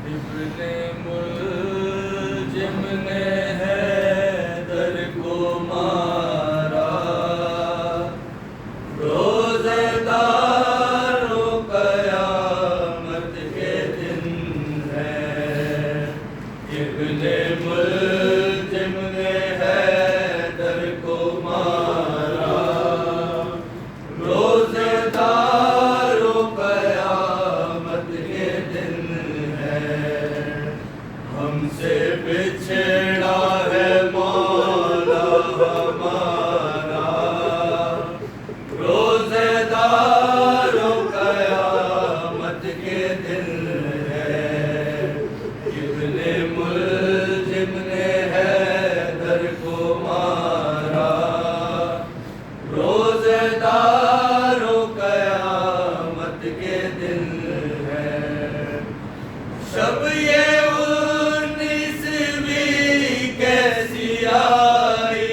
ابن ملجم نے حیدر کو مارا، روزے دار و قیامت کے دن ہے۔ ابن ملجم نے حیدر کو مارا، روزے دار و قیامت کے دن ہم سے بچھڑا ہے مولا ہمارا، روزے دار و قیامت کے دن ہے۔ ابن ملجم نے حیدر کو مارا، روزے دار و قیامت کے دن ہے۔ شب یہ کیسی آئی،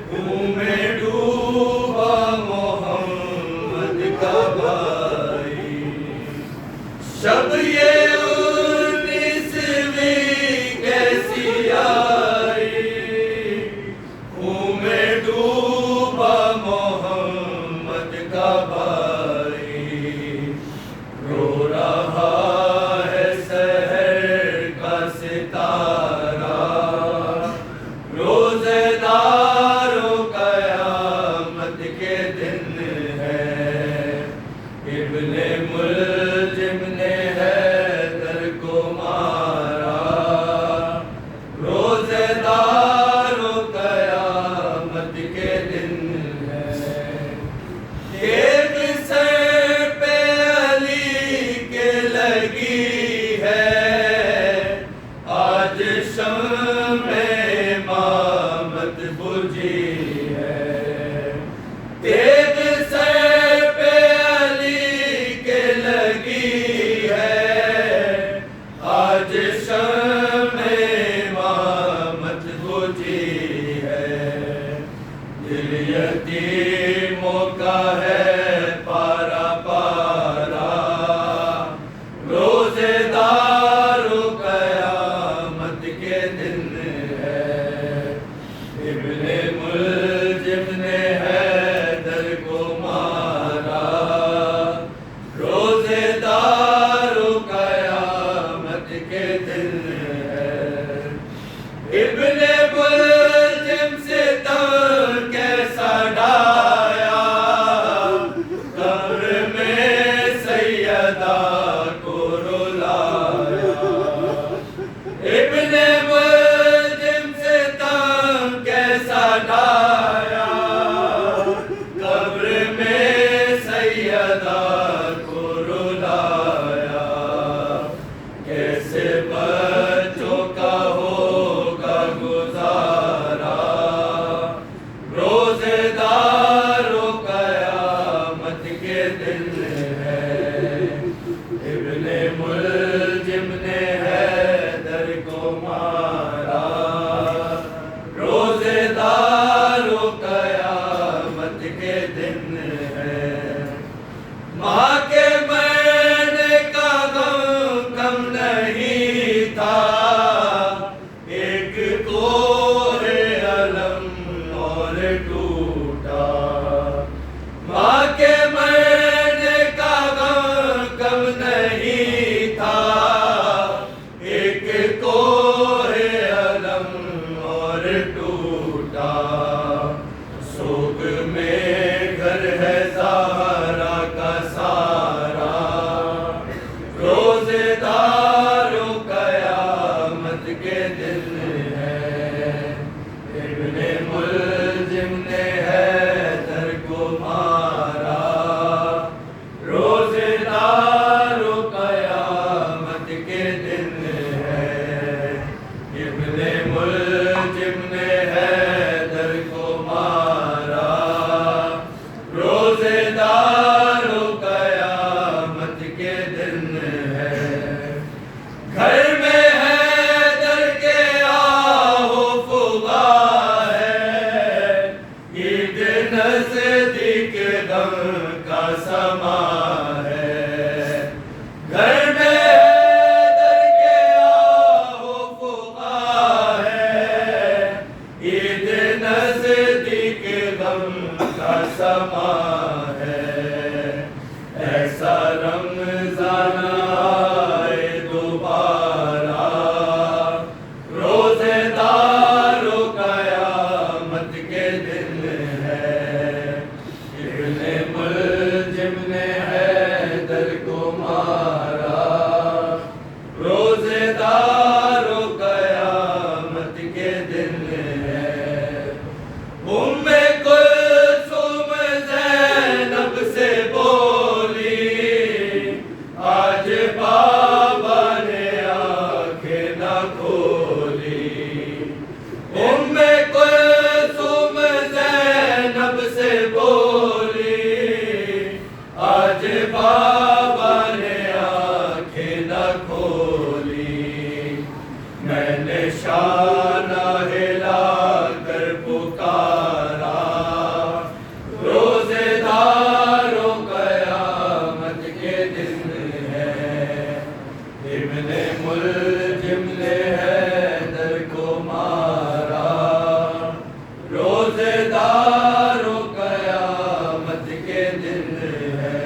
خون میں ڈوبا محمد کا بھائی۔ شب یہ 19ویں کیسی آئی، خون میں ڈوبا محمد کا بھائی۔ رو رہا ہے سحر کا ستارہ، روزے دار و قیامت کے دن ہے۔ ابن ملجم نے حیدر کو مارا، روزے دار و قیامت کے دن ہے۔ ایک سر پہ علی کے لگی ہے، آج شمع امامت بجھی ہے۔ ایک سر پہ علی کے لگی ہے، آج شمع امامت بجھی ہے۔ دل یتیموں کا ہے پارا پارا، روزے دار و قیامت کے دن ہے۔ ابن ملجم نے حیدر کو مارا، روزے دار و قیامت کے دن ہے۔ ابن ملجم سے تن کیسا ڈایا، قبر میں سیدہ کو رلایا۔ ابن ملجم سے تن کیسا ڈایا، قبر میں سیدہ کو رلایا۔ کیسے بچوں کا ہوگا گزارا، روزے دار و قیامت کے دن ہے۔ ابن ملجم نے حیدر کو مارا، روزے دار و قیامت کے دن ہے۔ ماں کے مرنے کا غم کم نہیں تھا، ایک کوہ علم اور ٹوٹا۔ ماں کے مرنے کا غم کم نہیں تھا، ایک کوہ علم اور ٹوٹا۔ سوگ میں گھر ہے زہرا کا سارا، روزے دار و قیامت کے دن ہے۔ ابن ملجم نے حیدر کو مارا، روزے دار و قیامت کے دن ہے۔ ابن ملجم نے حیدر کو مارا، روزے دار و قیامت کے دن ہے۔ گھر میں حیدر کے آہ و فغاں ہے، عید نزدیک غم کا سما ہے۔ گھر رمضان آئے دوبارہ، روزے داروں قیامت کے دن ہے، ابن ملجم نے حیدر کو مارا، روزے داروں قیامت کے دن ہے، ام کلثوم زینب سے بولی، آج بابا نے آنکھیں نہ کھولی، ام کلثوم زینب سے بولی، آج بابا نے آنکھیں نہ کھولی، میں نے شانہ ہلا کر پکارا، روزے داروں قیامت کے دن ہے، ابن ملجم نے حیدر کو مارا، روزے داروں قیامت کے دن ہے۔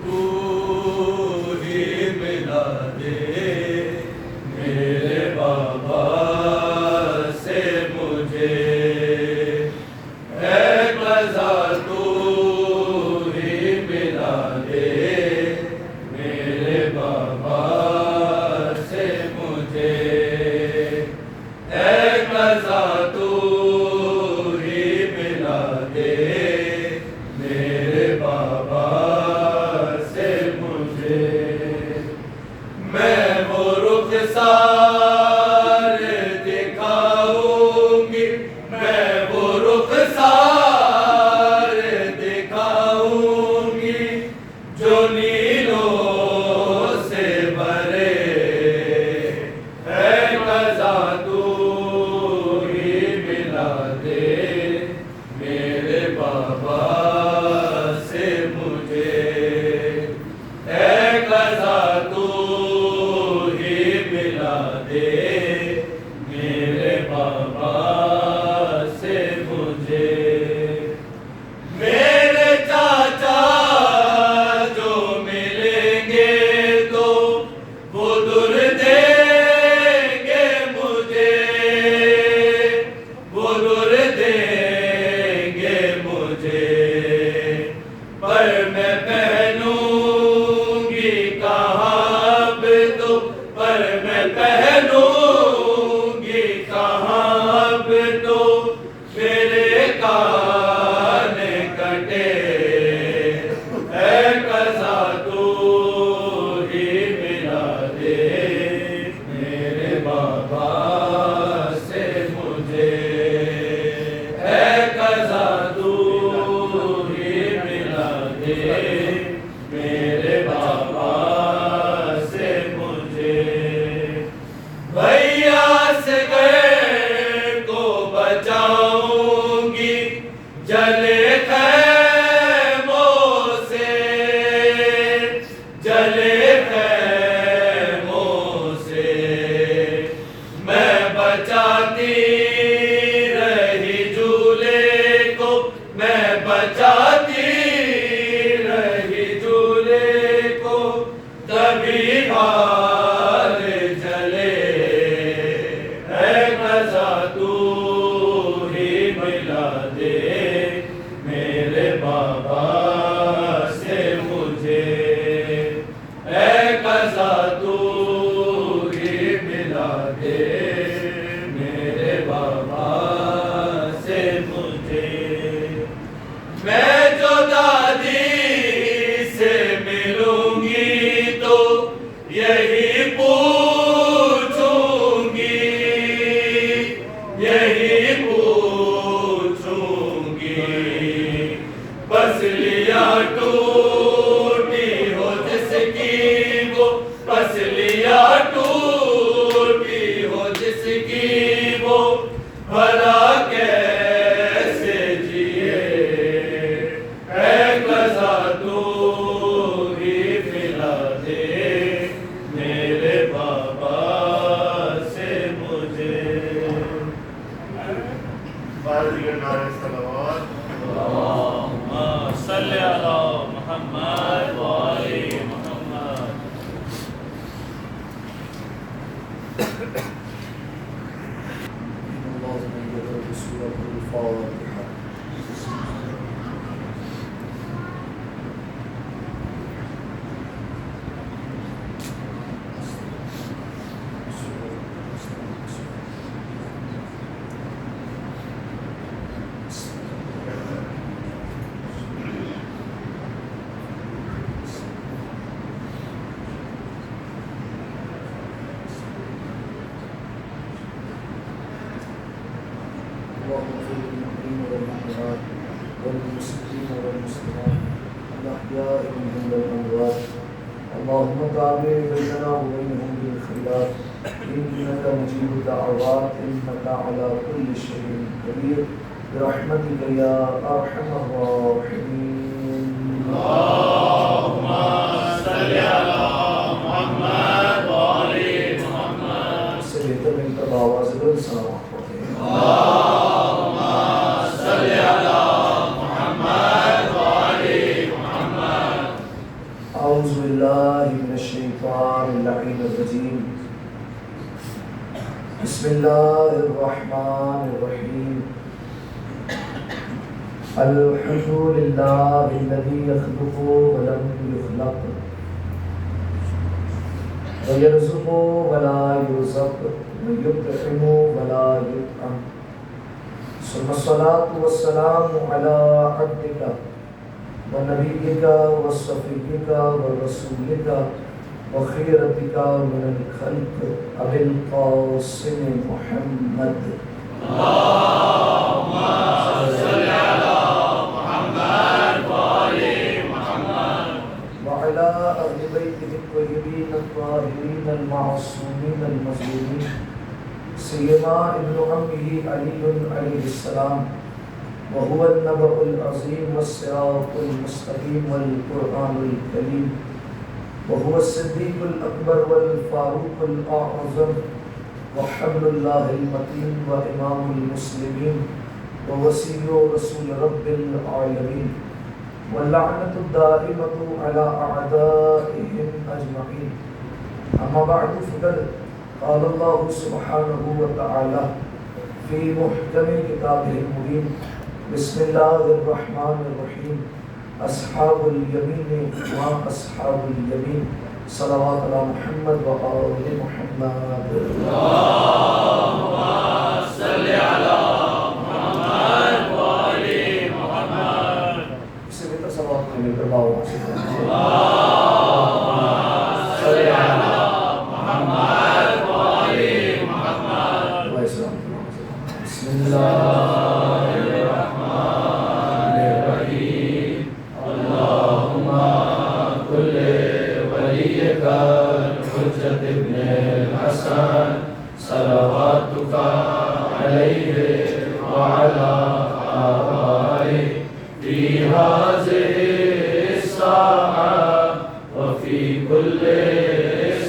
تو ہی ملا دے میرے بابا سے مجھے، اے قضا تو ہی ملا دے میرے بابا سے مجھے، اے قضا تو ہی ملا دے میرے بابا سے مجھے، میں وہ رخسار دکھاؤں گی، میں وہ رخسار دکھاؤں گی جو نیلوں سے بھرے، اے قضا تو ہی ملا دے میرے بابا سے مجھے، اے قضا تو ہی ملا دے میرے بابا سے مجھے، میرے چاچا جو ملیں گے تو وہ در دیں گے مجھے، وہ در دیں گے مجھے، پر میں پہنوں گی کہاں اب تو، پر میں پہنوں گی کہاں اب تو، میرے کان کٹے، اے قضا تو ہی ملا دے میرے بابا سے مجھے، اے قضا تو ہی ملا دے میرے بابا سے مجھے، بھیا سے گھر کو بچاؤں گی جلے خیموں سے، جلے خیموں سے، میں بچاتی رہی جھولے کو، میں بچاتی رہی جھولے کو، تبھی بال جلے، اے قضا تو ہی ملا دے میرے بابا سے مجھے، اے قضا تو ہی ملا دے میرے بابا سے مجھے، میں جو دادی سے ملوں گی تو یہی پوچھوں گی، یہی پوچھوں گی، پسلیاں ٹوٹی ہو جس کی وہ، پسلیاں ٹوٹی ہو جس کی وہ، بھلا کیسے جیے، اے قضا تو ہی ملا دے میرے بابا سے آواز دیگر نعرہ صلوات اللہم صلی علی محمد و آل محمد. والمسلمين والمسلمات الأحياء منهم والأموات اللهم تابع بيننا وبينهم بالخيرات إنك مجيب الدعوات إنك على كل شيء قدير برحمتك يا أرحم الراحمين. اللهم صل على محمد وآل محمد. سے بہتر میں کا آواز ہے سلامات پڑھتے ہیں. اللهم صل على محمد وآل محمد. أعوذ بالله من الشيطان اللعين الرجيم. بسم الله الرحمن الرحيم. الحمد لله الذي يخلق ولم يخلق ويرزق ولا يرزق ويطعم ولا يطعم ثم الصلاة والسلام على عبدك ونبيك وصفيك ورسولك وخيرتك من الخلق أبي القاسم محمد. اللهم صل على محمد وآل محمد. وعلى أهل بيته الطيبين الطاهرين المعصومين المظلومين سيما ابن عمه علي عليه السلام وهو النبأ العظيم والصراط المستقيم والقرآن الكريم وهو الصديق الأكبر والفاروق الأعظم وحبل الله المتين وإمام المسلمين ووسيل رسول رب العالمين واللعنة الدائمة على أعدائهم أجمعين. أما بعد فقد قال الله سبحانه وتعالى في محكم كتابه المبين بسم الله الرحمن الرحيم. أصحاب اليمين ما أصحاب اليمين. صلوات على محمد وآل محمد. اللهم صل على محمد وآل محمد. اسے بہتر صلوات میں مل کر باؤ اللهم صل على محمد وآل محمد. بسم الله الرحمن الرحيم. اللهم كل وليك الحجة ابن الحسن صلواتك عليه وعلى آبائه في هذه الساعة وفي كل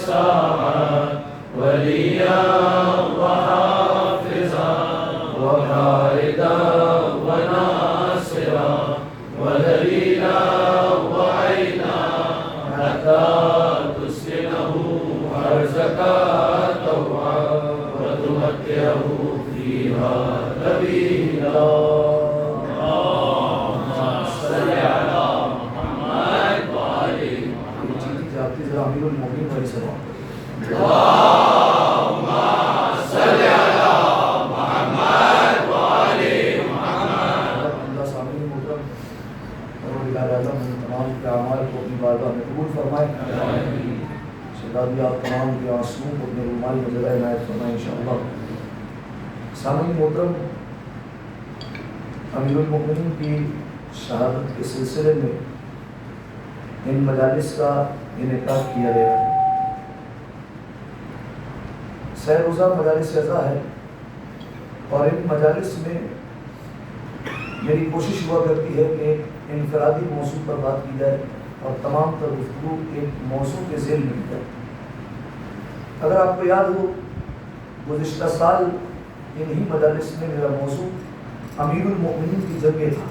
ساعة وليا وحافظا وقائدا وناصرا ودليلا وعينا حتى تسكنه أرزك طوعا وتمتعه فيها طويلا. اللهم صل على محمد وآل محمد. امیر المومنین والی سلام. اللهم صل على محمد وآل محمد. اللہ سامعین محترم پروردگار اعظم ہم تمام کے اعمال کو اپنی بارگاہ میں قبول فرمائے. شہزادی آپ تمام کے آنسوؤں کو اپنے رومال میں جگہ عنایت فرمائے انشاءاللہ. سامعین محترم امیر المومنین کی شہادت کے سلسلے میں ان مجالس کا انعقاد کیا گیا ہے. سہ روزہ مجالس اعزا ہے اور ان مجالس میں میری کوشش ہوا کرتی ہے کہ انفرادی موضوع پر بات کی جائے اور تمام تر گفتگو ایک موضوع کے ذیل میں کی جائے. اگر آپ کو یاد ہو گزشتہ سال انہی مجالس میں میرا موضوع امیر المؤمنین کی جنگیں تھا،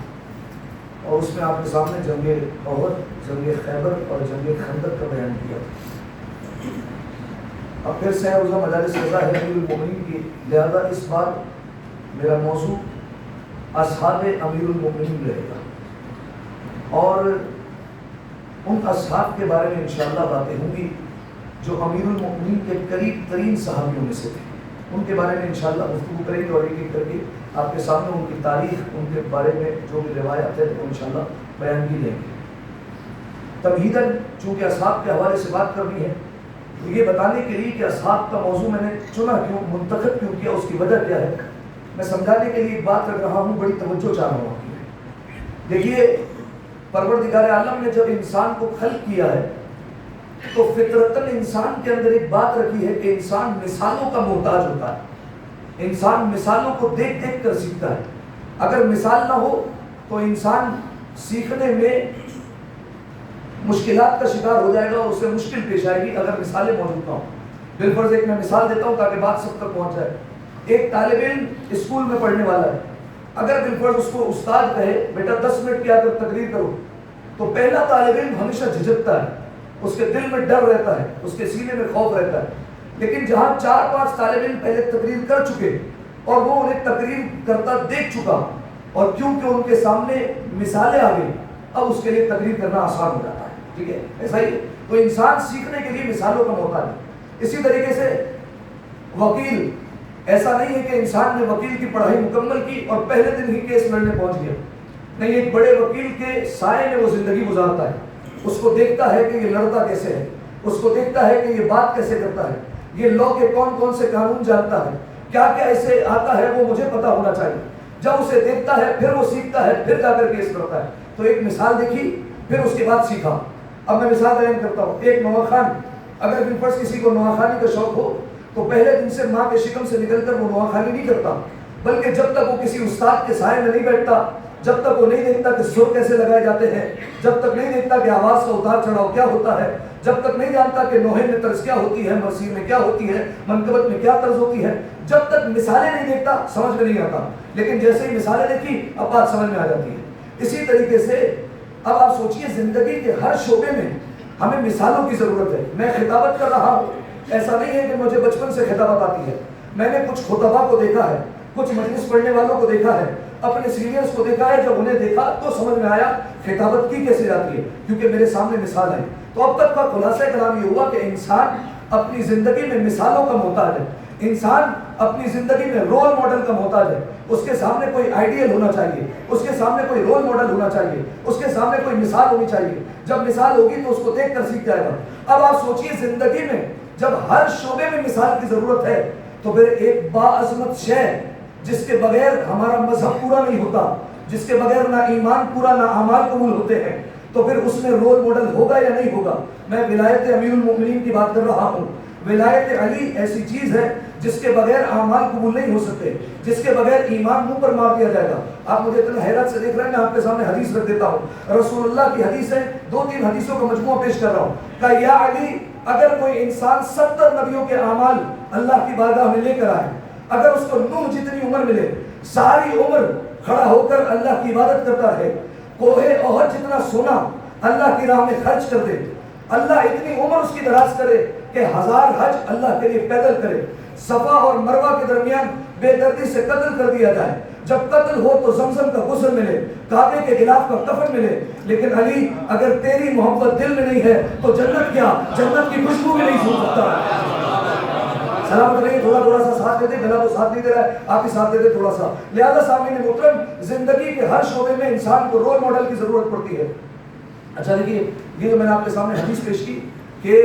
اور اس میں آپ کے سامنے جنگ احد، جنگ خیبر اور جنگ خندق کا بیان کیا۔ اب پھر سہ روزہ مجالس رضا ہے امیر المؤمنین کی، لہذا اس بار میرا موضوع اصحاب امیر المؤمنین رہے گا، اور ان اصحاب کے بارے میں انشاءاللہ باتیں ہوں گی جو امیر المؤمنین کے قریب ترین صحابیوں میں سے تھے۔ ان کے بارے میں انشاءاللہ گفتگو کریں گے، اور ایک ایک کر کے آپ کے سامنے ان کی تاریخ، ان کے بارے میں جو بھی روایات ہے وہ انشاءاللہ بیان کی لیں گے۔ تمہیداً چونکہ اصحاب کے حوالے سے بات کرنی ہے، تو یہ بتانے کے لیے کہ اصحاب کا موضوع میں نے چنا کیوں، منتخب کیوں کیا، اس کی وجہ کیا ہے، میں سمجھانے کے لیے ایک بات رکھ رہا ہوں، بڑی توجہ چاہ رہا ہوں۔ دیکھیے، پروردگار عالم نے جب انسان کو خلق کیا ہے تو فطرتاً انسان کے اندر ایک بات رکھی ہے کہ انسان مثالوں کا محتاج ہوتا ہے، انسان مثالوں کو دیکھ دیکھ کر سیکھتا ہے۔ اگر مثال نہ ہو تو انسان سیکھنے میں مشکلات کا شکار ہو جائے گا، اور اسے مشکل پیش آئے گی اگر مثالیں موجود نہ ہوں۔ بالفرض ایک میں مثال دیتا ہوں تاکہ بات سب تک پہنچ جائے۔ ایک طالب علم اسکول میں پڑھنے والا ہے، اگر بالفرض اس کو استاد کہے بیٹا 10 منٹ کی آکر تقریر کرو، تو پہلا طالب علم ہمیشہ جھجکتا ہے، اس کے دل میں ڈر رہتا ہے، اس کے سینے میں خوف رہتا ہے۔ لیکن جہاں 4-5 طالب علم پہلے تقریر کر چکے اور وہ انہیں تقریر کرتا دیکھ چکا، اور کیونکہ ان کے سامنے مثالیں آ گئی، اب اس کے لیے تقریر کرنا آسان ہو جاتا ہے۔ ٹھیک ہے، ایسا ہی ہے۔ تو انسان سیکھنے کے لیے مثالوں کا محتاج ہے۔ اسی طریقے سے وکیل، ایسا نہیں ہے کہ انسان نے وکیل کی پڑھائی مکمل کی اور پہلے دن ہی کیس لڑنے پہنچ گیا، نہیں، ایک بڑے وکیل کے سائے میں وہ زندگی گزارتا ہے، اس کو دیکھتا ہے کہ یہ لڑتا کیسے ہے، اس کو دیکھتا ہے کہ یہ بات کیسے کرتا ہے، یہ لاء کے کون کون سے قانون جانتا ہے، کیا کیا اسے آتا ہے وہ مجھے پتا ہونا چاہیے۔ جب اسے دیکھتا ہے پھر وہ سیکھتا ہے، پھر جا کر کیس کرتا ہے۔ تو ایک مثال دیکھی، پھر اس کے بعد سیکھا۔ اب میں مثال بیان کرتا ہوں۔ ایک نواخان، اگر بالفرض کسی کو نواخانی کا شوق ہو تو پہلے دن سے ماں کے شکم سے نکل کر وہ نواخانی نہیں کرتا، بلکہ جب تک وہ کسی استاد کے سائے میں نہیں بیٹھتا، جب تک وہ نہیں دیکھتا کہ سر کیسے لگائے جاتے ہیں، جب تک نہیں دیکھتا کہ آواز کا اتار چڑھاؤ کیا ہوتا ہے، جب تک نہیں جانتا کہ نوحے میں طرز کیا ہوتی ہے، مرثیے میں کیا ہوتی ہے، منقبت میں کیا طرز ہوتی ہے، جب تک مثالیں نہیں دیکھتا سمجھ میں نہیں آتا۔ لیکن جیسے ہی مثالیں دیکھی اب بات سمجھ میں آ جاتی ہے۔ اسی طریقے سے اب آپ سوچئے، زندگی کے ہر شعبے میں ہمیں مثالوں کی ضرورت ہے۔ میں خطابت کر رہا ہوں، ایسا نہیں ہے کہ مجھے بچپن سے خطابت آتی ہے، میں نے کچھ خطباء کو دیکھا ہے، کچھ مجلس پڑھنے والوں کو دیکھا ہے، اپنے سینئرز کو دیکھا ہے، جب انہیں دیکھا تو سمجھ میں آیا خطابت کی کیسے جاتی ہے، کیونکہ میرے سامنے مثال ہے۔ تو اب تک کا خلاصہ کلام یہ ہوا کہ انسان اپنی زندگی میں مثالوں کا محتاج ہے، انسان اپنی زندگی میں رول ماڈل کا محتاج ہے۔ اس کے سامنے کوئی آئیڈیل ہونا چاہیے، اس کے سامنے کوئی رول ماڈل ہونا چاہیے، اس کے سامنے کوئی مثال ہونی چاہیے۔ جب مثال ہوگی تو اس کو دیکھ کر سیکھ جائے گا۔ اب آپ سوچئے، زندگی میں جب ہر شعبے میں مثال کی ضرورت ہے تو پھر ایک باعظمت شے جس کے بغیر ہمارا مذہب پورا نہیں ہوتا، جس کے بغیر نہ ایمان پورا نہ اعمال قبول ہوتے ہیں، تو پھر اس میں رول ماڈل ہوگا یا نہیں ہوگا؟ میں ولایت امیر المؤمنین کی بات کر رہا ہوں۔ ولایت علی ایسی چیز ہے جس کے بغیر اعمال قبول نہیں ہو سکتے، جس کے بغیر ایمان منہ پر مار دیا جائے گا۔ آپ مجھے اتنا حیرت سے دیکھ رہے ہیں، میں آپ کے سامنے حدیث رکھ دیتا ہوں۔ رسول اللہ کی حدیث ہے، 2-3 حدیثوں کا مجموعہ پیش کر رہا ہوں۔ کہ یا علی، اگر کوئی انسان 70 نبیوں کے اعمال اللہ کی بارگاہ میں لے کر آئے، اگر اس کو نوح جتنی عمر ملے، ساری عمر کھڑا ہو کر اللہ کی عبادت کرتا ہے، کوہ احد جتنا سونا اللہ کی راہ میں خرچ کر دے، اللہ اتنی عمر اس کی دراز کرے کہ 1000 حج اللہ کے لیے پیدل کرے، صفا اور مروہ کے درمیان بے دردی سے قتل کر دیا جائے، جب قتل ہو تو زمزم کا غسل ملے، کعبے کے غلاف کا کفن ملے، لیکن علی اگر تیری محبت دل میں نہیں ہے تو جنت کیا، جنت کی خوشبو بھی نہیں سن سکتا۔ سلامت رہیے، تھوڑا سا ساتھ دے دے، گلا تو ساتھ نہیں دے رہا ہے، آپ ہی ساتھ دے دے تھوڑا سا۔ لہذا سامعین محترم، زندگی کے ہر شعبے میں انسان کو رول ماڈل کی ضرورت پڑتی ہے۔ اچھا دیکھیے، یہ جو میں نے آپ کے سامنے حدیث پیش کی کہ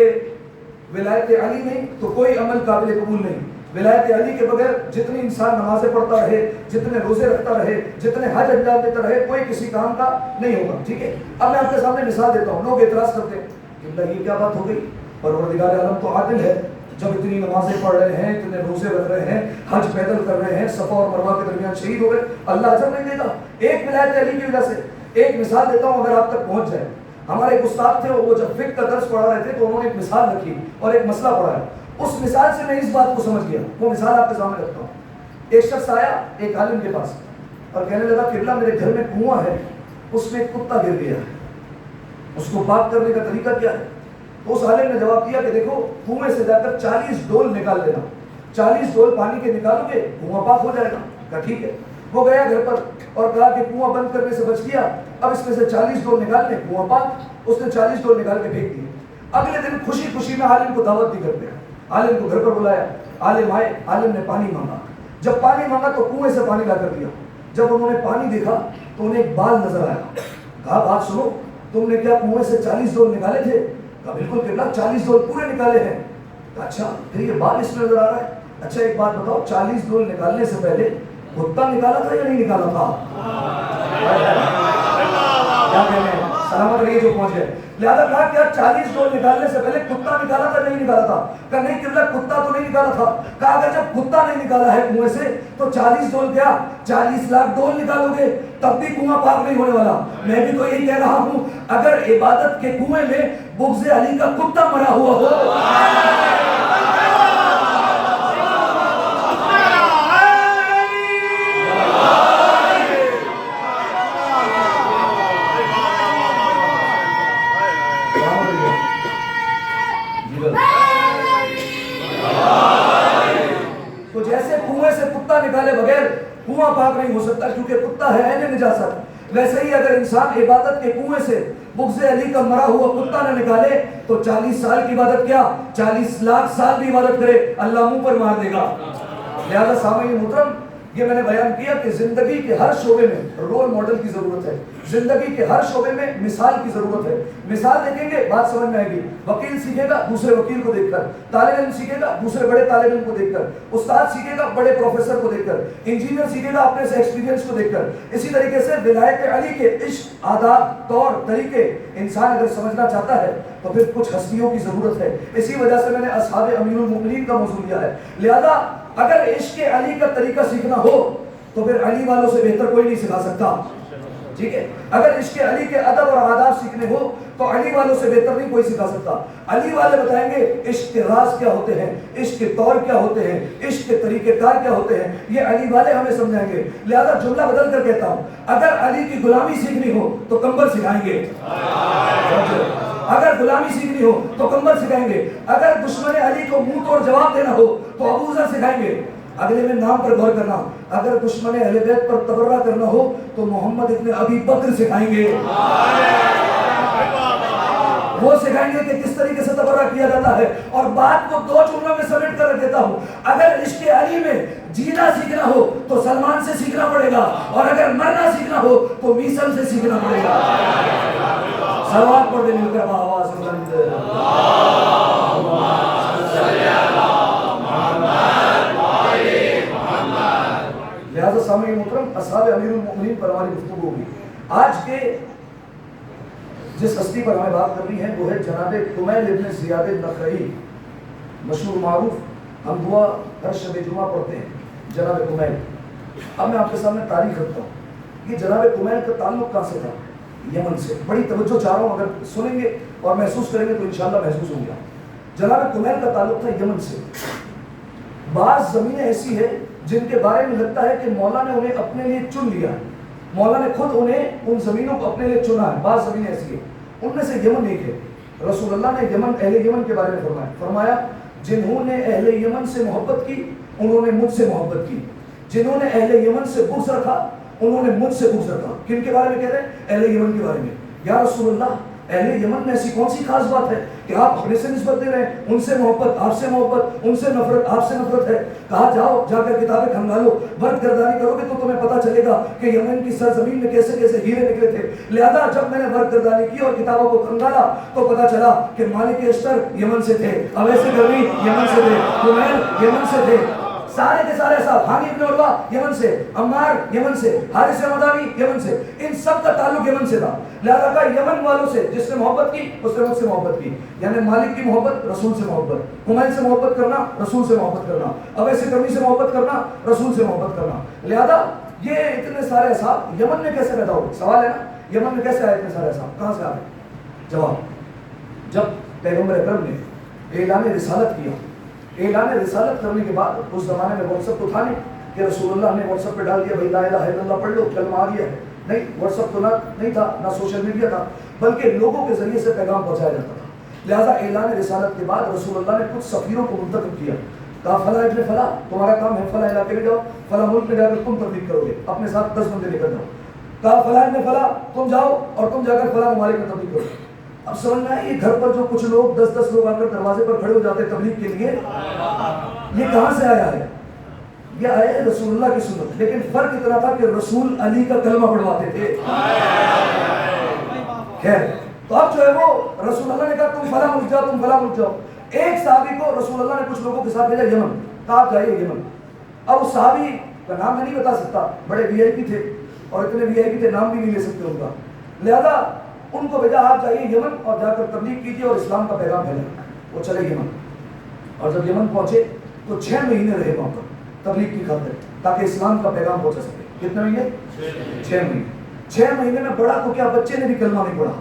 ولایت علی نہیں تو کوئی عمل قابل قبول نہیں۔ ولایت علی کے بغیر جتنی انسان نمازیں پڑھتا رہے، جتنے روزے رکھتا رہے، جتنے حج انجام دیتا رہے، کوئی کسی کام کا نہیں ہوگا۔ ٹھیک ہے، اب میں آپ کے سامنے مثال دیتا ہوں۔ لوگ اعتراض کرتے ہیں کہ اللہ یہ کیا بات ہو گئی، پروردگار عالم تو عادل ہے، جب اتنی نمازیں پڑھ رہے ہیں، اتنے روزے رکھ رہے ہیں، حج پیدل کر رہے ہیں، صفا اور مروہ کے درمیان شہید ہو گئے، اللہ اجر نہیں دے گا؟ ایک ولایت علی کی وجہ سے ایک مثال دیتا ہوں، اگر آپ تک پہنچ جائے۔ ہمارے ایک استاد تھے، وہ جب فقہ کا درس پڑھا رہے تھے تو انہوں نے ایک مثال رکھی اور ایک مسئلہ پڑھایا۔ اس مثال سے میں اس بات کو سمجھ گیا، وہ مثال آپ کے سامنے رکھتا ہوں۔ ایک شخص آیا ایک عالم کے پاس، اور کہنے لگا قبلہ میرے گھر میں کنواں ہے، اس میں ایک کتا گر گیا ہے، اس کو پاک کرنے کا طریقہ کیا ہے؟ تو اس عالم نے جواب دیا کہ دیکھو کنویں سے جا کر 40 ڈول نکال لینا، 40 ڈول پانی کے نکالو گے کنواں پاک ہو جائے گا۔ کہا ٹھیک ہے۔ وہ گیا گھر پر اور کہا کہ کنواں بند کرنے سے بچ گیا، اب اس میں سے 40 ڈول نکال لیں کنواں پاک۔ اس نے 40 ڈول نکال کے پھینک دیے۔ اگلے دن خوشی خوشی میں عالم کو دعوت دی کرتے ہیں، عالم کو گھر پر بلایا، عالم آئے، عالم نے پانی مانگا، جب پانی مانگا تو کنویں سے پانی لا کر دیا۔ جب انہوں نے پانی دیکھا تو انہیں ایک بال نظر آیا۔ کہا بات سنو، تم نے کیا کنویں سے 40 ڈول نکالے تھے؟ کہا بالکل قبلہ 40 ڈول پورے نکالے ہیں۔ کہا اچھا پھر یہ بال اس میں نظر آ رہا ہے؟ اچھا ایک بات بتاؤ، 40 ڈول نکالنے سے پہلے کتا نکالا تھا یا نہیں نکالا تھا؟ کیا کہنے ہیں؟ سلامت رہیے جو پہنچ گئے۔ لہذا کہا کیا 40 ڈول نکالنے سے پہلے کتا نکالا تھا نہیں نکالا تھا؟ کہا نہیں قبلہ کتا تو نہیں نکالا تھا۔ کہا اگر جب کتا نہیں نکالا ہے کنویں سے تو 40 ڈول کیا 40 لاکھ ڈول نکالو گے تب بھی کنواں پاک نہیں ہونے والا۔ میں بھی تو یہی کہہ رہا ہوں، اگر عبادت کے کنویں میں بغض علی کا کتا مرا ہوا ہو، تو جیسے کنویں سے کتا نکالے بغیر کنواں پاک نہیں ہو سکتا کیونکہ کتا ہے عین نجاست، ویسے ہی اگر انسان عبادت کے کنویں سے بغض علی کا مرا ہوا کتا نہ نکالے تو 40 سال کی عبادت کیا 40 لاکھ سال بھی عبادت کرے اللہ منہ پر مار دے گا۔ لہذا سامعین محترم، یہ میں نے بیان کیا کہ زندگی کے ہر شعبے میں رول ماڈل کی ضرورت ہے، زندگی کے ہر شعبے میں مثال کی ضرورت ہے۔ مثال دیکھیں گے بات سمجھ میں آئے گی۔ وکیل سیکھے گا دوسرے وکیل کو دیکھ کر، طالب علم سیکھے گا دوسرے بڑے طالب علم کو دیکھ کر، استاد سیکھے گا بڑے پروفیسر کو دیکھ کر، انجینئر سیکھے گا اپنے سے ایکسپیرینس کو دیکھ کر۔ اسی طریقے سے ولایت علی کے عشق، آداب، طور طریقے انسان اگر سمجھنا چاہتا ہے تو پھر کچھ ہستیوں کی ضرورت ہے۔ اسی وجہ سے میں نے اصحاب امیر المؤمنین کا موضوع لیا ہے۔ لہذا اگر عشق علی کا طریقہ سیکھنا ہو تو پھر علی والوں سے بہتر کوئی نہیں سکھا سکتا، ٹھیک ہے؟ اگر عشق علی کے ادب اور آداب سیکھنے ہو تو علی والوں سے بہتر نہیں کوئی سکھا سکتا۔ علی والے بتائیں گے عشق کے راز کیا ہوتے ہیں، عشق کے طور کیا ہوتے ہیں، عشق کے طریقہ کار کیا ہوتے ہیں، یہ علی والے ہمیں سمجھائیں گے۔ لہذا جملہ بدل کر کہتا ہوں، اگر علی کی غلامی سیکھنی ہو تو کمبر سکھائیں گے، اگر غلامی سیکھنی ہو تو کمبر سکھائیں گے، اگر دشمن علی کو منہ توڑ جواب دینا ہو تو ابو ذر سکھائیں گے۔ اگلے میں نام پر غور کرنا، اگر دشمن اہل بیت پر تبرہ کرنا ہو تو محمد ابن ابی بکر سکھائیں گے، وہ سکھائیں گے کہ کس طریقے سے تبرہ کیا جاتا ہے۔ اور بات کو 2 جملوں میں سمیٹ کر رکھ دیتا ہوں، اگر عشق علی میں جینا سیکھنا ہو تو سلمان سے سیکھنا پڑے گا، اور اگر مرنا سیکھنا ہو تو میسم سے سیکھنا پڑے گا۔ صلوات پڑھ دیں مل کر آواز بلند۔ لہذا سامعین محترم، اصحاب امیر المؤمنین پر ہماری گفتگو ہوگی۔ آج کے جس ہستی پر ہمیں بات کرنی ہے وہ ہے جناب کمیل ابن زیاد النخعی، مشہور معروف، ہم دعا ہر شب جمعہ پڑھتے ہیں جناب کمیل۔ اب میں آپ کے سامنے تاریخ رکھتا ہوں، یہ جناب کمیل کا تعلق کہاں سے تھا؟ یمن سے۔ بڑی توجہ چاہ رہا ہوں، اگر سنیں گے اور محسوس کریں گے تو انشاءاللہ محسوس ہوں گا۔ جناب کمیل کا تعلق تھا یمن سے۔ بعض زمینیں ایسی ہیں جن کے بارے میں لگتا ہے کہ مولا نے انہیں اپنے لیے چن لیا، مولا نے خود انہیں ان زمینوں کو اپنے لیے چنا ہے۔ بعض زمینیں ایسی ہیں، ان میں سے یمن ایک ہے۔ رسول اللہ نے یمن، اہل یمن کے بارے میں فرمایا جنہوں نے اہل یمن سے محبت کی انہوں نے مجھ سے محبت کی، جنہوں نے اہل یمن سے بغض رکھا انہوں نے مجھ سے بغض رکھا۔ کن کے بارے میں کہہ رہے ہیں؟ اہل یمن کے بارے میں۔ یا رسول اللہ، اہل یمن میں ایسی کون سی خاص بات ہے کہ آپ اپنے سے نسبت دے رہے ہیں؟ ان سے محبت، آپ سے محبت، ان سے نفرت، آپ سے نفرت ہے۔ کہا جاؤ جا کر کتابیں کھنگالو، ورد گردانی کرو گے تو تمہیں پتہ چلے گا کہ یمن کی سرزمین میں کیسے کیسے ہیرے نکلے تھے۔ لہذا جب میں نے ورد گردانی کی اور کتابوں کو کھنگالا تو پتہ چلا کہ مالک اشتر یمن سے تھے، اویس کرنی یمن سے تھے، کمیل یمن سے تھے، سارے کے سارے صاحب، حامی ابن عروہ یمن سے، عمار یمن سے، حارث مدانی یمن سے، ان سب کا تعلق یمن سے تھا۔ لہذا کہا یمن والوں سے جس نے محبت کی اس نے مجھ سے محبت کی، یعنی مالک کی محبت رسول سے محبت، کمیل سے محبت کرنا رسول سے محبت کرنا، اویس کرنی سے محبت کرنا رسول سے محبت کرنا۔ لہذا یہ اتنے سارے اصحاب یمن میں کیسے پیدا ہوئے؟ سوال ہے نا، یمن میں کیسے آئے اتنے سارے اصحاب، کہاں سے آ گئے؟ جواب، جب پیغمبر اکرم نے اعلان رسالت کیا، اعلان رسالت کرنے کے بعد اس زمانے میں واٹس ایپ تو تھا نہیں، کہ رسول اللہ نے واٹس ایپ پہ ڈال دیا بھائی لا الہ الا اللہ پڑھ لو کلمہ آ گیا ہے. نہیں، واٹس ایپ تو نہیں تھا، نہ سوشل میڈیا تھا، بلکہ لوگوں کے ذریعے سے پیغام پہنچایا جاتا تھا. لہٰذا اعلان رسالت کے بعد رسول اللہ نے کچھ سفیروں کو منتخب کیا. کہا فلاں ابن فلاں تمہارا کام ہے فلاں علاقے میں جاؤ، فلاں ملک میں جا کر تم تبلیغ کرو گے، اپنے ساتھ 10 بندے لے کر جاؤ. کہا فلاں ابن فلاں تم جاؤ اور تم جا کر فلاں ممالک میں تبلیغ کرو. اب سمجھ میں آئے یہ گھر پر جو کچھ لوگ 10 لوگ آ کر دروازے پر کھڑے ہو جاتے تبلیغ کے لیے، یہ کہاں سے آیا ہے؟ یہ آیا ہے رسول اللہ کی سنت. لیکن فرق اتنا تھا کہ رسول علی کا کلمہ پڑھواتے تھے. خیر، تو اب جو ہے وہ رسول اللہ نے کہا تم فلاں ملک جاؤ، تم فلاں ملک جاؤ. ایک صحابی کو رسول اللہ نے کچھ لوگوں کے ساتھ بھیجا یمن. کہا آپ جائیے یمن. اب اس صحابی کا نام میں نہیں بتا سکتا، بڑے وی آئی پی تھے اور اتنے وی آئی پی تھے نام بھی نہیں لے سکتے ان کا. لہذا ان کو بھیجا آپ جائیے یمن اور جا کر تبلیغ کیجیے اور اسلام کا پیغام پھیلائیں. وہ چلے یمن اور جب یمن پہنچے تو 6 مہینے رہے وہاں پر تبلیغ کی خاطر تاکہ اسلام کا پیغام پہنچا سکے. کتنے مہینے؟ 6 مہینے. 6 مہینے میں بڑا تو کیا بچے نے بھی کلمہ نہیں پڑھا.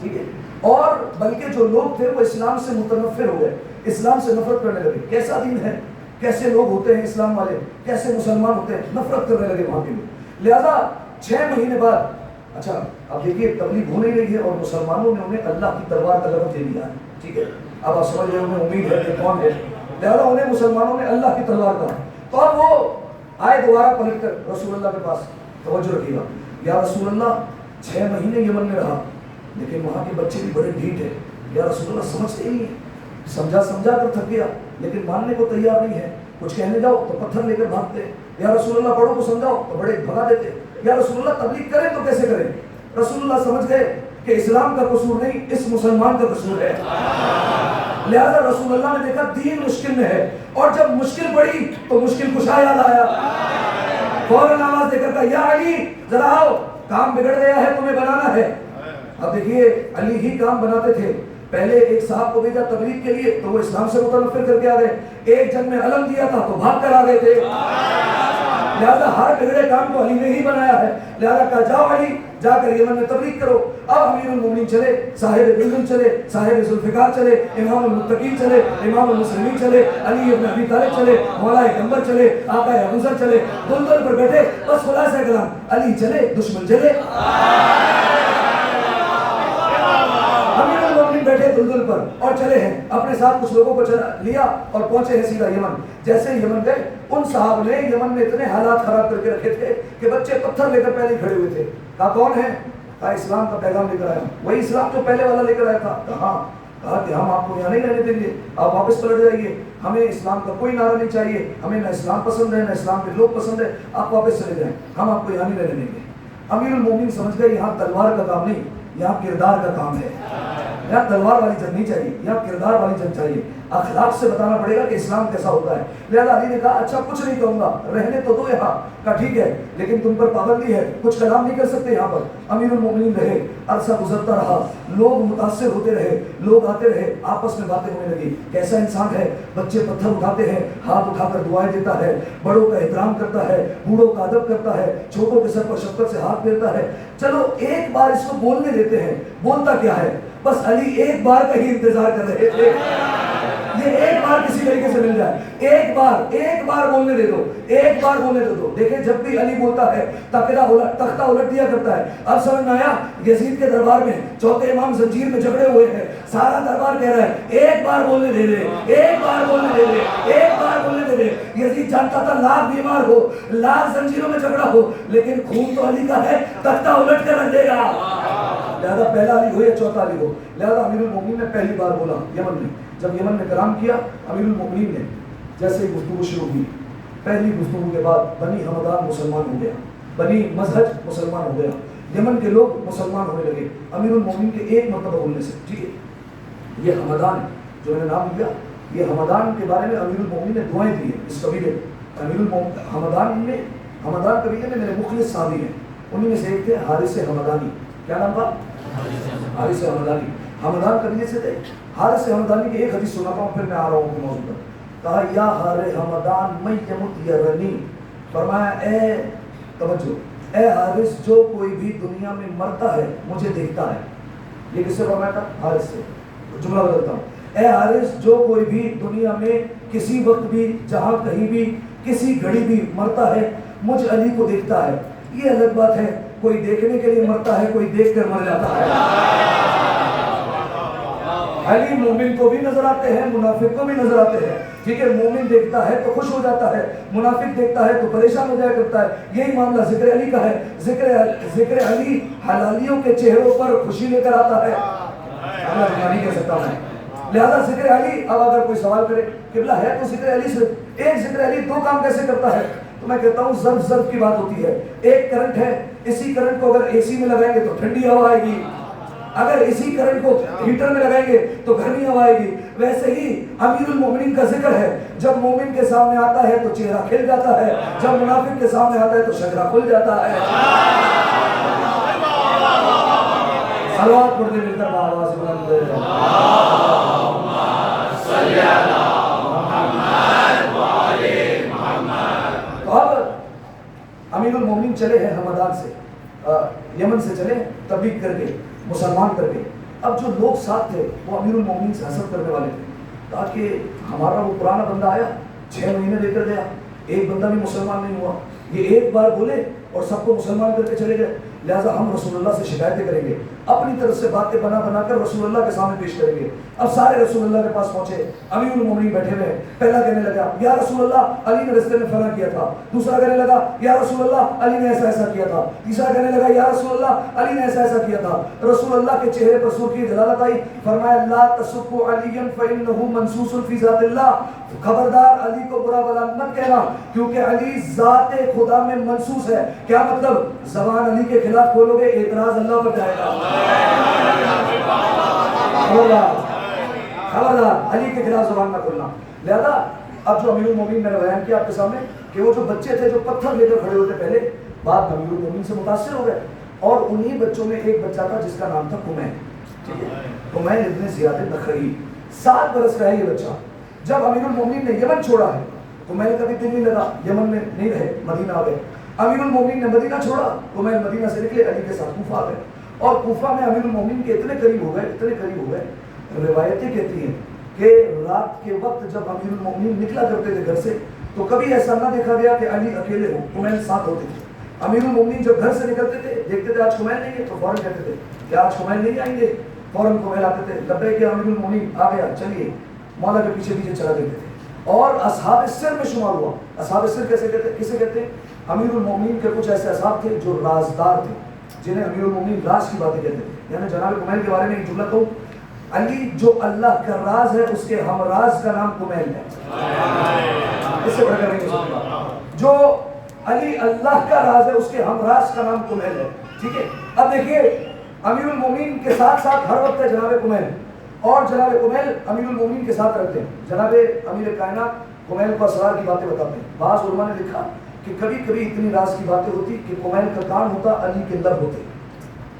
ٹھیک ہے. اور بلکہ جو لوگ تھے وہ اسلام سے متنفر ہو گئے، اسلام سے نفرت کرنے لگے. کیسا دین ہے، کیسے لوگ ہوتے ہیں اسلام والے، کیسے مسلمان ہوتے ہیں، نفرت کرنے لگے وہاں کے لوگ. لہذا 6 مہینے بعد اچھا اب دیکھیے تبلیغ ہونے لگی ہے اور مسلمانوں نے انہیں اللہ کی تلوار کا لقب دے دیا ہے. ٹھیک ہے، اب آپ سمجھ رہے انہیں امید ہے کہ کون ہے. لہذا انہیں مسلمانوں نے اللہ کی تلوار کہا. تو اب وہ آئے دوبارہ پلٹ کر رسول اللہ کے پاس. توجہ رکھیے گا، یا رسول اللہ 6 مہینے یمن میں رہا لیکن وہاں کے بچے بھی بڑے ڈھیٹ ہیں. یا رسول اللہ سمجھتے ہی نہیں، سمجھا کر تھک گیا لیکن ماننے کو تیار نہیں ہے. کچھ کہنے جاؤ تو پتھر لے کر بھاگتے. یا رسول اللہ پڑھو کو سمجھاؤ تو بڑے بھگا دیتے. یا رسول اللہ تبلیغ کریں تو کیسے کریں؟ رسول اللہ سمجھ گئے کہ اسلام کا قصور نہیں، اس مسلمان کا قصور ہے. لہذا رسول اللہ نے دیکھا دین مشکل میں ہے اور جب مشکل پڑی تو مشکل کشا یاد آیا. فوراً آواز دے کر کہا یا علی ذرا آؤ، کام بگڑ گیا ہے، تمہیں بنانا ہے. اب دیکھیے علی ہی کام بناتے تھے. پہلے ایک صاحب کو بھیجا تبلیغ کے لیے تو وہ اسلام سے متنفر کر کے آ گئے. ایک جنگ میں علم دیا تھا تو بھاگ کر آ گئے تھے. لہذا ہر بگڑے کام کو علی نے ہی بنایا ہے. لہذا کہا جاؤ علی جا کر یمن میں تبلیغ کرو. اب امیر المومنین چلے، صاحب بلدن چلے، صاحب ذوالفقار چلے، امام المتقین چلے، امام المسلمین چلے، علی ابن ابی طالب چلے، مولا پیغمبر چلے، آقا ابوذر چلے. دلدل پر بیٹھے بس خلاصہ کلام علی چلے دشمن چلے. امیر المومنین بیٹھے دلدل پر اور چلے ہیں، اپنے ساتھ کچھ لوگوں کو لیا اور پہنچے ہیں سیدھا یمن. جیسے یمن گئے ان صاحب نے یمن میں اتنے حالات خراب کر کے رکھے تھے کہ بچے پتھر لے کر پہلے کھڑے ہوئے تھے. کہا کون ہے؟ کہا اسلام کا پیغام لے کر آیا. وہی اسلام جو پہلے والا لے کر آیا تھا. کہا کہ ہم آپ کو یہاں نہیں رہنے دیں گے، آپ واپس پلٹ جائیے. ہمیں اسلام کا کوئی نعرہ نہیں چاہیے، ہمیں نہ اسلام پسند ہے نہ اسلام کے لوگ پسند ہے، آپ واپس چلے جائیں، ہم آپ کو یہاں نہیں رہنے دیں گے. امیر المومنین سمجھ گئے یہاں تلوار کا کام نہیں، یہاں کردار کا کام ہے. یہاں تلوار والی جنگ نہیں چاہیے، یہاں کردار والی جنگ چاہیے. اخلاق سے بتانا پڑے گا کہ اسلام کیسا ہوتا ہے. لہذا علی نے کہا اچھا کچھ نہیں کہوں گا، رہنے تو دو یہاں. کہا ٹھیک ہے لیکن تم پر پابندی ہے، کچھ کلام نہیں کر سکتے یہاں پر. امیر المومنین رہے. عرصہ گزرتا رہا، لوگ متاثر ہوتے رہے، لوگ آتے رہے، آپس میں باتیں ہونے لگی. کیسا انسان ہے، بچے پتھر اٹھاتے ہیں، ہاتھ اٹھا کر دعائیں دیتا ہے، بڑوں کا احترام کرتا ہے، بوڑھوں کا ادب کرتا ہے، چھوٹوں کے سر پر شفقت سے ہاتھ پھیرتا ہے. چلو ایک بار اس کو بولنے دیتے ہیں. بولتا کیا ہے؟ بس علی ایک بار کا ہی انتظار کر رہے تھے. یہ ایک بار کسی طریقے سے مل جائے، ایک بار بولنے دے دو، ایک بار بولنے دے دو. دیکھیں جب بھی علی بولتا ہے تختہ الٹ دیا کرتا ہے. اب سمجھ میں آیا یزید کے دربار میں چوتھے امام زنجیر میں جھگڑے ہوئے ہیں، سارا دربار کہہ رہا ہے ایک بار بولنے دے دے، ایک بار بولنے دے دے، ایک بار بولنے دے دے. یزید جانتا تھا لاکھ بیمار ہو، لاکھ زنجیروں میں جھگڑا ہو، لیکن خون تو علی کا ہے، تختہ الٹ کر رکھ دے گا. لہذا پہلا علی ہو یا چوتھا علی ہو. لہذا امیر المومنین نے پہلی بار بولا یمن میں. جب یمن میں کلام کیا امیر المومنین نے جیسے گفتگو شروع کی، پہلی گفتگو کے بعد بنی حمدان مسلمان ہو گیا، بنی مذہب مسلمان ہو گیا، یمن کے لوگ مسلمان ہونے لگے امیر المومنین کے ایک مرتبہ بولنے سے. ٹھیک ہے، یہ حمدان جو میں نے نام لیا، یہ حمدان کے بارے میں امیر المومنین نے دعائیں دی ہیں. اس قبیلے حمدان قبیلے میں میرے مخلص صحابی ہیں، انہیں میں سے ایک تھے حارث حمدانی. کیا نام تھا؟ حارث حمدانی. حمدان قبیلے سے تھے. حارث حمدانی کی ایک حدیث سناتا ہوں پھر میں آ رہا ہوں موضوع پر. کہا یا حار حمدان من یمت یرنی، فرمایا اے توجہ اے حارث جو کوئی بھی دنیا میں مرتا ہے مجھے دیکھتا ہے. یہ کس سے فرمایا تھا؟ حارث سے. جملہ بدلتا ہوں، اے حارث جو کوئی بھی دنیا میں کسی وقت بھی جہاں کہیں بھی کسی گھڑی بھی مرتا ہے مجھ علی کو دیکھتا ہے. یہ الگ بات ہے کوئی دیکھنے کے لیے مرتا ہے, کوئی دیکھ کر مر جاتا ہے. علی مومن کو بھی نظر آتے ہیں, منافق کو بھی نظر آتے ہیں. ٹھیک ہے, مومن دیکھتا ہے تو خوش ہو جاتا ہے, منافق دیکھتا ہے تو پریشان ہو جایا کرتا ہے. یہی معاملہ ذکر علی کا ہے. ذکر علی حلالیوں کے چہروں پر خوشی لے کر آتا ہے. اللہ نہیں کہہ سکتا میں. لہذا ذکر علی, اب اگر کوئی سوال کرے قبلہ ہے تو ذکر علی سے ایک ذکر علی دو کام کیسے کرتا ہے, تو میں کہتا ہوں ضرب کی بات ہوتی ہے. ایک کرنٹ ہے, اسی کرنٹ کو اگر اے سی میں لگائیں گے تو ٹھنڈی ہوا آئے گی, اگر اسی کرنٹ کو ہیٹر میں لگائیں گے تو گرمی ہوا آئے گی. ویسے ہی امیر المومنین کا ذکر ہے, جب مومن کے سامنے آتا ہے تو چہرہ کھل جاتا ہے, جب منافق کے سامنے آتا ہے تو شجرہ کھل جاتا ہے. صلوات پڑھتے مل کر آواز بلند اللہم صلی علی محمد و آل محمد. تو اب امیر المومنین چلے ہیں ہمدان سے, یمن سے چلے تبلیغ کر کے, مسلمان کر کے. اب جو لوگ ساتھ تھے وہ امیر المومنین سے حسد کرنے والے تھے, تاکہ ہمارا وہ پرانا بندہ آیا 6 مہینے لے کر گیا, ایک بندہ بھی مسلمان نہیں ہوا, یہ ایک بار بولے اور سب کو مسلمان کر کے چلے گئے, لہٰذا ہم رسول اللہ سے شکایتیں کریں گے, اپنی طرف سے باتیں بنا کر رسول اللہ کے سامنے پیش کریں گے. اب سارے رسول اللہ کے پاس پہنچے, امیر المومنین بیٹھے ہوئے. پہلا کہنے لگا یا رسول اللہ علی نے رستے میں فلاں کیا تھا, دوسرا کہنے لگا یا رسول اللہ علی نے ایسا کیا تھا, تیسرا کہنے لگا یا رسول اللہ علی نے ایسا کیا تھا. رسول اللہ کے چہرے پر سرخی دلالت آئی, فرمایا لا تسبوا علیا فانه منصوص فی ذات اللہ, خبردار علی کو برا بلا مت کہنا کیونکہ علی ذات خدا میں منصوص ہے. کیا مطلب, زبان علی کے خلاف کھولو گے اعتراض اللہ پر جائے گا. خبردار علی کے خلاف زبان نہ کھولنا. لہذا اب جو امیر المومنین میں نے بیان کیا آپ کے سامنے کہ وہ جو بچے تھے جو پتھر لے کر کھڑے ہوتے پہلے, بعد میں امیر المومنین سے متاثر ہو گئے, اور انہی بچوں میں ایک بچہ تھا جس کا نام تھا کمیل. ٹھیک ہے, کمیل ابن زیاد نخعی, 7 برس کا ہے یہ بچہ. جب امیر المومنین نے یمن چھوڑا ہے, کمیل کا بھی دل نہیں لگا, یمن میں نہیں رہے, مدینہ آ گئے. امیر المومنین نے مدینہ چھوڑا, کمیل مدینہ سے نکلے, علی کے ساتھ کوفہ آ گئے, اور کوفہ میں امیر المومنین کے اتنے قریب ہو گئے. روایتیں کہتی ہیں کہ رات کے وقت جب امیر المومنین نکلا کرتے تھے گھر سے تو کبھی ایسا نہ دیکھا گیا کہ علی اکیلے ہوں, کمیل ساتھ ہوتے تھے. امیر المومنین جب گھر سے نکلتے تھے دیکھتے تھے آج کمیل نہیں ہے تو فوراً کہتے تھے کہ آج کمیل نہیں آئیں گے, فوراً کمیل آتے تھے, لبیک یا امیر المومنین آ گیا چلیے, مولا کے پیچھے پیچھے چلا دیتے تھے. اور اصحاب السر میں شمار ہوا. اصحاب السر کسے کہتے ہیں؟ امیر المومنین کے کچھ ایسے اصحاب تھے جو رازدار تھے, جنہیں امیر المومنین راز کی باتیں کہتے تھے. یعنی جناب کمیل کے بارے میں ایک جملہ کہوں, علی جو اللہ کا راز ہے اس کے ہم راز کا نام کمیل ہے. اس سے بڑھ کر نہیں ہو سکتا. جو علی اللہ کا راز ہے اس کے ہم راز کا نام کمیل ہے. ٹھیک ہے, اب دیکھیے امیر المومنین کے ساتھ ساتھ ہر وقت ہے جناب کمیل, اور جناب کمیل امیر المومنین کے ساتھ رہتے ہیں. جناب امیر کائنات کمیل کو اسرار کی باتیں بتاتے ہیں. بعض علماء نے لکھا کہ کبھی کبھی اتنی راز کی باتیں ہوتی کہ کمیل کا کان ہوتا, علی کے لب ہوتے,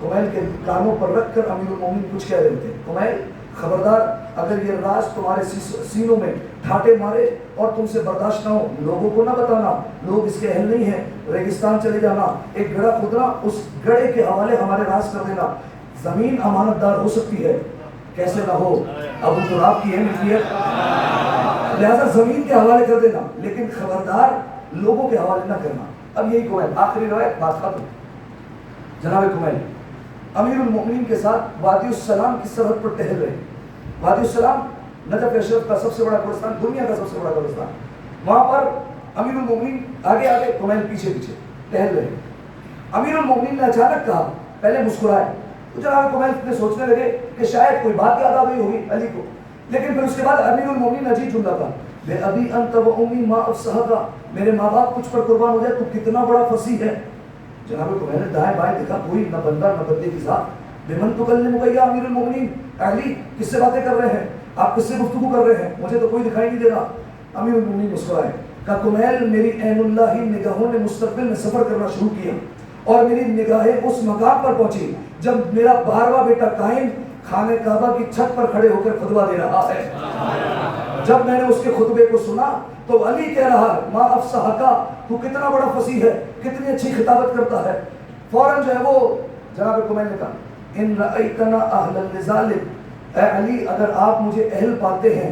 کمیل کے کانوں پر رکھ کر امیر المومنین کچھ کہہ رہے تھے, کمیل خبردار اگر یہ راز تمہارے سینوں میں ٹھاٹے مارے اور تم سے برداشت نہ ہو, لوگوں کو نہ بتانا, لوگ اس کے اہل نہیں ہیں, ریگستان چلے جانا, ایک گڑھا کھودنا, اس گڑھے کے حوالے ہمارے راز کر دینا. زمین امانت دار ہو سکتی ہے, کیسے نہ ہو, ابو تراب کی ہے ملکیت, لہذا زمین کے حوالے کر دینا, لیکن خبردار لوگوں کے حوالے نہ کرنا. اب یہی کمیل, آخری روایت بات ختم. جناب کمیل امیر المومنین کے ساتھ وادی السلام کی سرحد پر ٹہل رہے. وادی السلام نجف اشرف کا سب سے بڑا قبرستان, دنیا کا سب سے بڑا قبرستان. وہاں پر امیر المومنین آگے آگے, کمیل پیچھے پیچھے ٹہل رہے. امیر المومنین نے اچانک کہا, پہلے مسکرائے, تو جناب کمیل نے سوچنے لگے کہ شاید کوئی بات یاد آ گئی ہوگی علی کو, لیکن پھر اس کے بعد امیر المومنین عجیب جملہ کہا, بے ابی انت و امی ما افصحک, میرے ماں باپ کچھ پر قربان ہو جائے تو کتنا بڑا فصیح ہے. جناب کو میں نے دائیں بائیں دیکھا, کوئی نہ بندہ نہ بندے کی ذات. بمن تکلمک یا امیر المومنین, علی کس سے باتیں کر رہے ہیں آپ, کس سے گفتگو کر رہے ہیں, مجھے تو کوئی دکھائی نہیں دے رہا. امیر المومنین مسکرائے, کہا کمیل میری عین اللہ نگاہوں نے مستقبل میں سفر کرنا شروع کیا, اور میری نگاہیں اس مقام پر پہنچی جب میرا 12واں بیٹا قائم خانہ کعبہ کی چھت پر کھڑے ہو کر خطبہ دے رہا ہے. جب میں نے اس کے خطبے کو سنا تو علی کہہ رہا ہے ما افصحکا, تو کتنا بڑا فصیح ہے, کتنی اچھی خطابت کرتا ہے. فوراً جو ہے وہ جناب کمیل نے کہا ان رأیتنا اہلا لذالک, اے علی اگر آپ مجھے اہل پاتے ہیں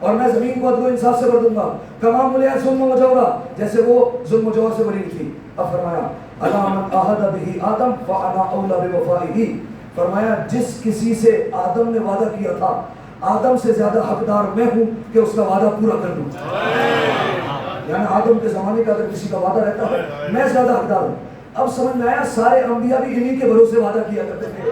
اور میں زمین کو عدل و انصاف سے بھر دوں گا کما ملئ ظلم و جورا جیسے وہ ظلم و جور سے بھری ہوئی تھی. اب فرمایا الا من عہد به آدم فانا اولی بوفائه، فرمایا جس کسی سے آدم نے وعدہ کیا تھا آدم سے زیادہ حقدار میں ہوں کہ اس کا وعدہ پورا کر دوں. یعنی آدم کے زمانے کا اگر کسی کا وعدہ رہتا ہے میں زیادہ حقدار ہوں. اب سمجھ میں آیا سارے انبیاء بھی انہی کے بھروسے وعدہ کیا کرتے تھے.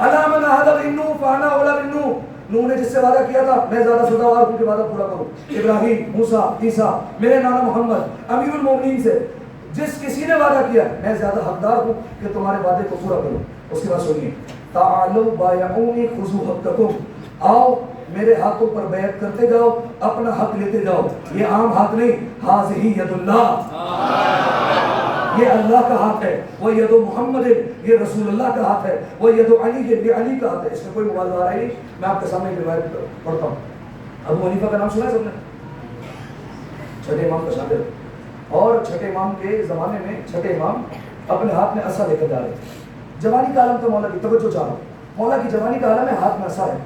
الا من عہد به فانا اولی بنوح، نوح نے جس سے وعدہ کیا تھا میں زیادہ سزاوار ہوں کہ وعدہ پورا کروں. ابراہیم، موسیٰ، عیسیٰ، میرے نانا محمد امیر المومنین سے جس کسی نے وعدہ کیا میں زیادہ حقدار ہوں کہ تمہارے وعدے کو پورا کروں. اس کے بعد سنیے تعالوا بایعونی خذوا حقکم، آؤ میرے ہاتھوں پر بیعت کرتے جاؤ، اپنا حق لیتے جاؤ. یہ عام ہاتھ نہیں، ھذہ ید اللہ، یہ اللہ کا ہاتھ ہے. وہ ید محمد، یہ رسول اللہ کا ہاتھ ہے. وہ ید علی، یہ علی کا ہاتھ ہے. اس میں کوئی موازنہ آ رہا ہے. میں آپ کے سامنے ایک روایت پڑھتا ہوں. ابو حنیفہ کا نام سنا ہے سب نے؟ چھٹے امام کا شاگرد، اور چھٹے امام کے زمانے میں چھٹے امام اپنے ہاتھ میں عصا لے کر جا رہے تھے. جوانی کا عالم تھا مولا کی، توجہ چاہ رہا ہوں، مولا کی جوانی کا عالم ہے، ہاتھ میں عصا ہے.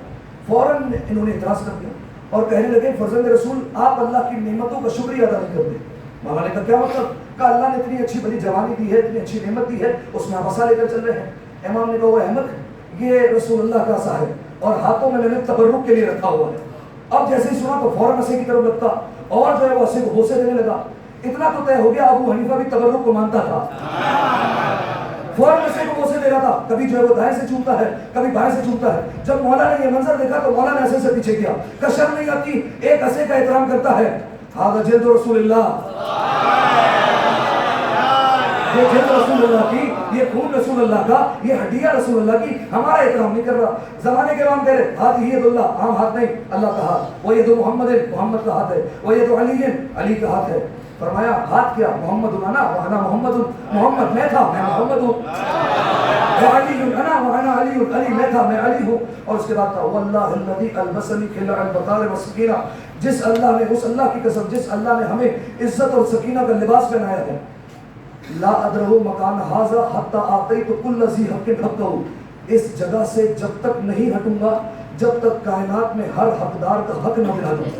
فوراً انہوں نے اعتراض کر دیا اور کہنے لگے فرزند رسول آپ اللہ کی نعمتوں کا شکریہ ادا نہیں کرتے. مولا نے کہا کیا مطلب؟ کہا اللہ نے اتنی اچھی بڑی جوانی دی ہے، اتنی اچھی نعمت دی ہے، اس میں آپ عصا لے کر چل رہے ہیں. امام نے کہا وہ احمد یہ رسول اللہ کا عصا ہے اور ہاتھوں میں نے تبرک کے لیے رکھا ہوا ہے. اب جیسے ہی سنا تو فوراً عصے کی طرف لگتا اور جو ہے وہ عصے کو بوسے دینے لگا. اتنا تو طے ہو گیا ابو حنیفہ بھی تبرک کو مانتا تھا، فوراً عصے کو بوسے دے رہا تھا. کبھی جو ہے وہ دائیں سے چومتا ہے، کبھی بائیں سے چومتا ہے. جب مولا نے یہ منظر دیکھا تو مولا نے عصے سے پیچھے کیا. شرم نہیں آتی؟ ایک عصے کا احترام کرتا ہے. ھذا جلد رسول اللہ، یہ جلد رسول اللہ کی، یہ خون رسول اللہ کا، یہ ہڈیاں رسول اللہ کی. ہمارا احترام نہیں کر رہا. زمانے کے امام کہہ رہے ہاتھ ید اللہ، عام ہاتھ نہیں، اللہ کا ہاتھ. وہ ید محمد، محمد کا ہاتھ ہے. وہ ید علی، علی کا ہاتھ ہے. فرمایا ہاتھ کیا؟ محمد انا وانا محمد، محمد میں تھا میں محمد ہوں. علی انا وانا علی، علی میں تھا میں علی ہوں. اور اس کے بعد تھا واللہ الذی البسنی خلع البطال والسکینہ، جس اللہ نے، اس اللہ کی قسم جس اللہ نے ہمیں عزت اور سکینہ کا لباس پہنایا ہے. لا ادرہ مکان ھذا حتی اعطیت کل ذی حق حقہ، اس جگہ سے جب تک نہیں ہٹوں گا جب تک کائنات میں ہر حقدار کا حق نہ دلا دوں.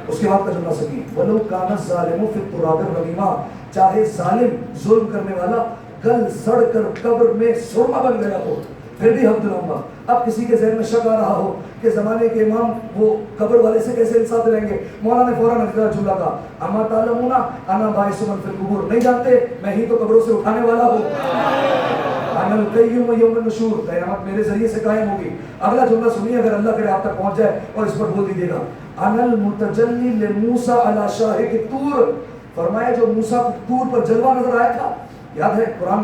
اس کے بعد کا جملہ سکی ولو کان الظالم فی التراب الرمیما، چاہے ظالم ظلم کرنے والا گل سڑ کر قبر میں سرما بن گیا ہو پھر بھی حق دلاؤں گا. اب کسی کے ذہن میں شک آ رہا ہو کہ زمانے کے امام وہ قبر والے سے کیسے انصاف دلیں گے، مولانا نے فوراً جملہ کہا اما تعلمون انا باعث من فی القبور، نہیں جانتے میں ہی تو قبروں سے اٹھانے والا ہوں. انا القیوم یوم النشور، قیامت میرے ذریعے سے قائم ہوگی. اگلا جملہ سنیے اگر اللہ کرے آپ تک پہنچ جائے اور اس پر بول دیجیے گا انا المتجلی لموسیٰ علی شاہق الطور، فرمایا جو موسیٰ کو طور پر جلوہ نظر آیا تھا، یاد ہے قرآن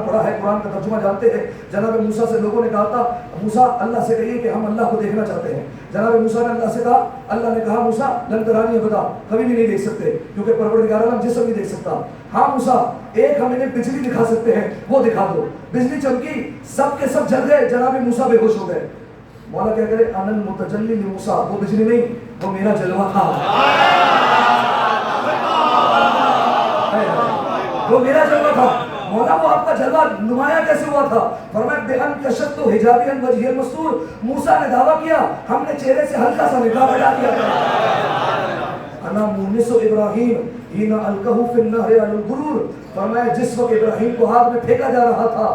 پڑھا ہے، قرآن کا ترجمہ جانتے ہیں. جناب موسیٰ سے لوگوں نے کہا تھا موسیٰ اللہ سے کہیے کہ ہم اللہ کو دیکھنا چاہتے ہیں. جناب موسیٰ نے اللہ سے کہا، اللہ نے کہا موسیٰ لن ترانی ابدا، کبھی بھی نہیں دیکھ سکتے کیونکہ پروردگار عالم جسم نہیں دیکھ سکتا. ہاں موسیٰ ایک ہم انہیں بجلی دکھا سکتے ہیں، وہ دکھا دو. بجلی چمکی، سب کے سب جل گئے، جناب موسیٰ بے ہوش ہو گئے. مولا کیا کرے انا المتجلی لموسیٰ، وہ بجلی نہیں وہ میرا جلوہ تھا، وہ میرا جلوہ تھا. مولا وہ آپ کا جلوہ نمایاں کیسے ہوا تھا؟ فرمایا بِأَن کَشَفْتُ حِجَابِي عَنْ وَجْهِهِ الْمَسْتُورِ، موسیٰ نے دعویٰ کیا ہم نے چہرے سے ہلکا سا نقاب ہٹا دیا تھا. انا مونس ابراہیم حین القہ فی النہر علی الغرور، فرمایا جس وقت ابراہیم کو آگ میں پھینکا جا رہا تھا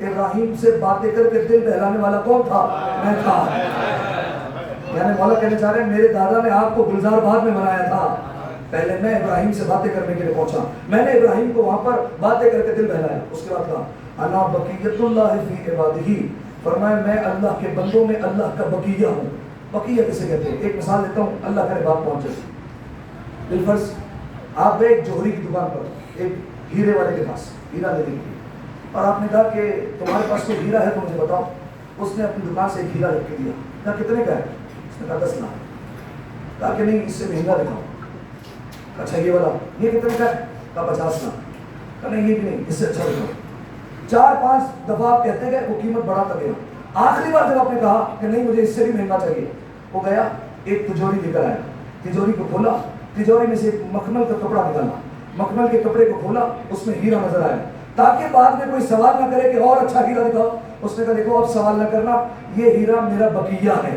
ابراہیم سے باتیں کر کے دل بہلانے والا کون تھا؟ میں تھا. یعنی مولا کہنے چاہ رہے ہیں میرے دادا نے آپ کو گلزار بعد میں بنایا تھا، پہلے میں ابراہیم سے باتیں کرنے کے لیے پہنچا، میں نے ابراہیم کو وہاں پر باتیں کر کے دل بہلایا. اس کے بعد کہا انا بقیت اللہ فی عبادہ، فرمایا میں اللہ کے بندوں میں اللہ کا بقیہ ہوں. بقیہ کسے کہتے ہیں؟ ایک مثال دیتا ہوں اللہ کرے بات پہنچ جائے. بالفرض آپ گئے ایک جوہری کی دکان پر، ایک ہیرے والے کے پاس ہیرا لینے کے لیے، اور آپ نے کہا کہ تمہارے پاس کوئی ہیرا ہے تو مجھے بتاؤ. اس نے اپنی دکان سے ایک ہیرا رکھ کے دیا. کہا کتنے کا ہے؟ اس نے کہا 10 لاکھ. کہا کہ نہیں اس سے مہنگا دکھاؤ. اچھا یہ والا یہ کتنے کا ہے؟ کہا 50 لاکھ. کہا نہیں یہ بھی نہیں، اس سے اچھا دکھاؤ. 4-5 دفعہ آپ کہتے گئے، وہ قیمت بڑھاتا گیا. آخری بار جب آپ نے کہا کہ نہیں مجھے اس سے بھی مہنگا چاہیے، وہ گیا ایک تجوری لے کر آیا. تجوری کو کھولا، تجوری میں سے ایک مخمل کا کپڑا نکالا، مخمل کے کپڑے کو کھولا، اس میں ہیرا نظر آیا تاکہ بعد میں کوئی سوال نہ کرے کہ اور اچھا ہیرا دکھاؤ. اس نے کہا دیکھو اب سوال نہ کرنا، یہ ہیرا میرا بقیہ ہے.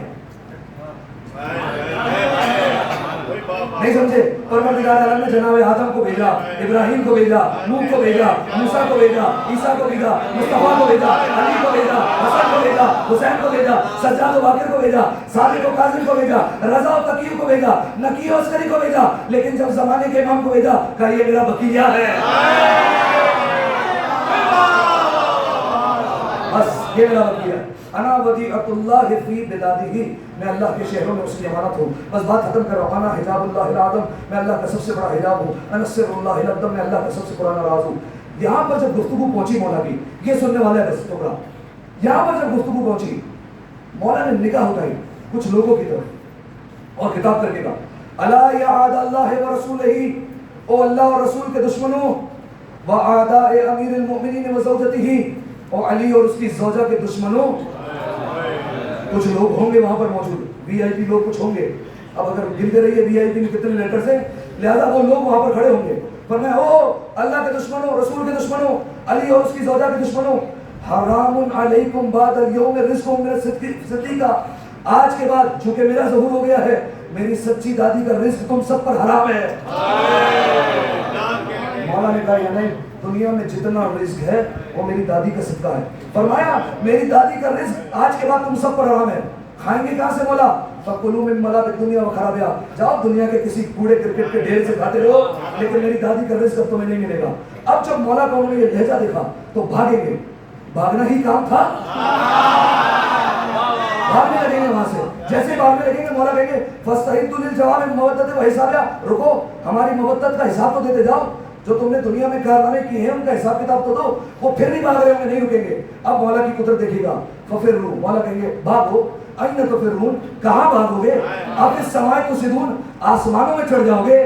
نہیں سمجھے؟ پروردگار عالم نے جناب آدم کو بھیجا، ابراہیم کو بھیجا، نوح کو بھیجا، موسیٰ کو بھیجا، عیسیٰ کو بھیجا، مصطفیٰ کو بھیجا، علی کو بھیجا، حسن کو بھیجا، حسین کو بھیجا، سجاد و باقر کو بھیجا، صادق و کاظم کو بھیجا، رضا و تقی کو بھیجا، نقی و عسکری کو بھیجا، لیکن جب زمانے کے امام کو بھیجا کہا یہ میرا بقیہ ہے، بس یہ میرا بقیہ ہے، انا ودیعۃ اللہ فی بلادہ، میں اللہ کے شہروں میں اس کی امانت ہوں. بس بات ختم کر رہا ہوں. انا حجاب اللہ الاعظم، میں اللہ کا سب سے بڑا حجاب ہوں. انا سر اللہ الاقدم، میں اللہ کا سب سے پرانا راز ہوں. یہاں پر جب گفتگو پہنچی مولا کی، یہ سننے والا ہے بس ٹکڑا، یہاں پر جب گفتگو پہنچی مولا نے نگاہ اٹھائی کچھ لوگوں کی طرف اور خطاب کر کے کہا الا یا اعداء اللہ ورسولہ، او اللہ اور رسول کے دشمنوں، واعداء امیر المؤمنین وزوجتہ، او علی اور اس کی زوجہ کے دشمنوں. کچھ لوگ ہوں گے وہاں پر موجود، وی آئی پی لوگ کچھ ہوں گے. اب اگر گنتے رہیے وی آئی پی میں کتنے لیٹرز ہیں، لہذا وہ لوگ وہاں پر کھڑے ہوں گے. فرمایا او اللہ کے دشمنوں، رسول کے دشمنوں، علی اور اس کی زوجہ کے دشمنوں، حرام علیکم بعد اليوم رزق من صدیقہ، آج کے بعد چونکہ میرا ظہور ہو گیا ہے، میری سچی دادی کا رزق تم سب پر حرام ہے. مولا نے کہا یا نہیں، دنیا میں جتنا رزق ہے وہ میری دادی کا صدقہ ہے. فرمایا میری دادی کا رزق آج کے بعد تم سب پر حرام ہے. کھائیں گے کہاں سے مولا؟ فَكُلُوا مِمَّا فِي الدُّنْيَا وَخَرَابِهَا، جاؤ دنیا کے کسی کوڑے کرکٹ کے ڈھیر سے کھاتے رہو، لیکن میری دادی کا رزق اب تمہیں نہیں ملے گا. اب جب مولا کا انہوں نے یہ لہجہ دیکھا تو بھاگیں گے، بھاگنا ہی کام تھا، بھاگنے لگیں گے وہاں سے. جیسے بھاگنے لگیں گے مولا کہیں گے فَاسْتَعِدُّوا لِلْجَوَابِ بِالْمَوَدَّةِ وَحِسَابِهَا، رکو ہماری محبت کا حساب تو دیتے جاؤ، جو تم نے دنیا میں کارنامے کیے ہیں ان کا حساب کتاب تو دو. وہ پھر بھی بھاگ رہے ہوں گے، نہیں رکیں گے. اب مولا کی قدرت دیکھیے گا، فَفِرُّوا، مولا کہیں گے بھاگو، اَيْنَ تَفِرُّونَ، کہاں بھاگو گے؟ اب اس سماء تُصِدُونَ، آسمانوں میں چڑھ جاؤ گے،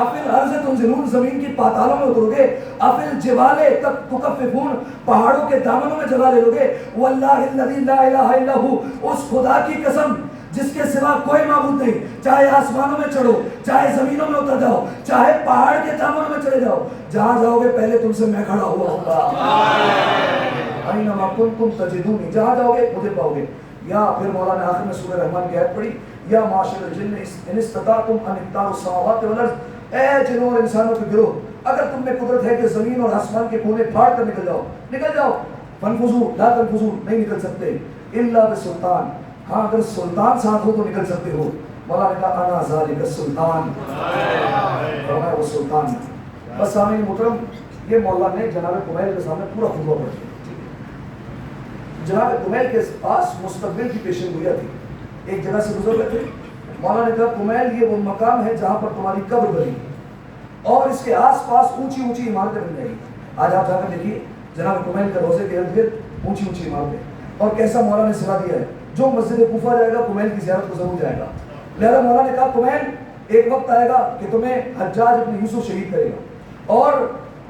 افی الارض تنزلون، زمین کی پاتالوں میں اترو گے، افی الجبال تکففون، پہاڑوں کے دامنوں میں جگہ لے لو گے. واللہ الذی لا الہ الا ہو، اس خدا کی قسم جس کے سوا کوئی معبود نہیں، چاہے آسمانوں میں چڑھو، چاہے زمینوں میں اتر جاؤ، چاہے پہاڑ کے دامنوں میں چلے جاؤ، جہاں جاؤ گے پہلے تم سے میں کھڑا ہوا ہوں گا. اینما کنتم تجدونی، جہاں جاؤ گے مجھے پاؤ گے. یا پھر مولا نے آخر میں سورہ رحمان کی آیت پڑھی، یا معاشر الجن ان استطعتم ان تغیروا السماوات والارض، اے جنوں اور انسانوں کے گروہ، اگر تم میں قدرت ہے کہ زمین اور آسمان کے کونے پھاڑ کر نکل جاؤ، نکل جاؤ. فانفذوا لا تنفذون، نہیں نکل سکتے، الا بسلطان، ہاں اگر سلطان ساتھ ہو تو نکل سکتے ہو. مولا نے کہا انا ذالک السلطان، فرمایا وہ سلطان ہے. بس سامعین محترم، یہ مولا نے جناب کمیل کے سامنے پورا خطبہ پڑھ دیا. جناب کمیل کے پاس مستقبل کی پیشن گویا تھی. ایک جگہ سے گزر رہے تھے، مولا نے کہا کمیل یہ وہ مقام ہے جہاں پر تمہاری قبر بنی اور اس کے آس پاس اونچی اونچی عمارتیں بن جائیں گی. آج آپ جا کر دیکھیے جناب کمیل کے روزے کے ارد گرد اونچی اونچی عمارتیں، اور کیسا مولا نے سلا دیا ہے. جو مسجد کوفہ جائے گا کمیل کی زیارت کو ضرور جائے گا. لہذا مولا نے کہا کمیل ایک وقت آئے گا کہ تمہیں حجاج ابن یوسف شہید کرے گا اور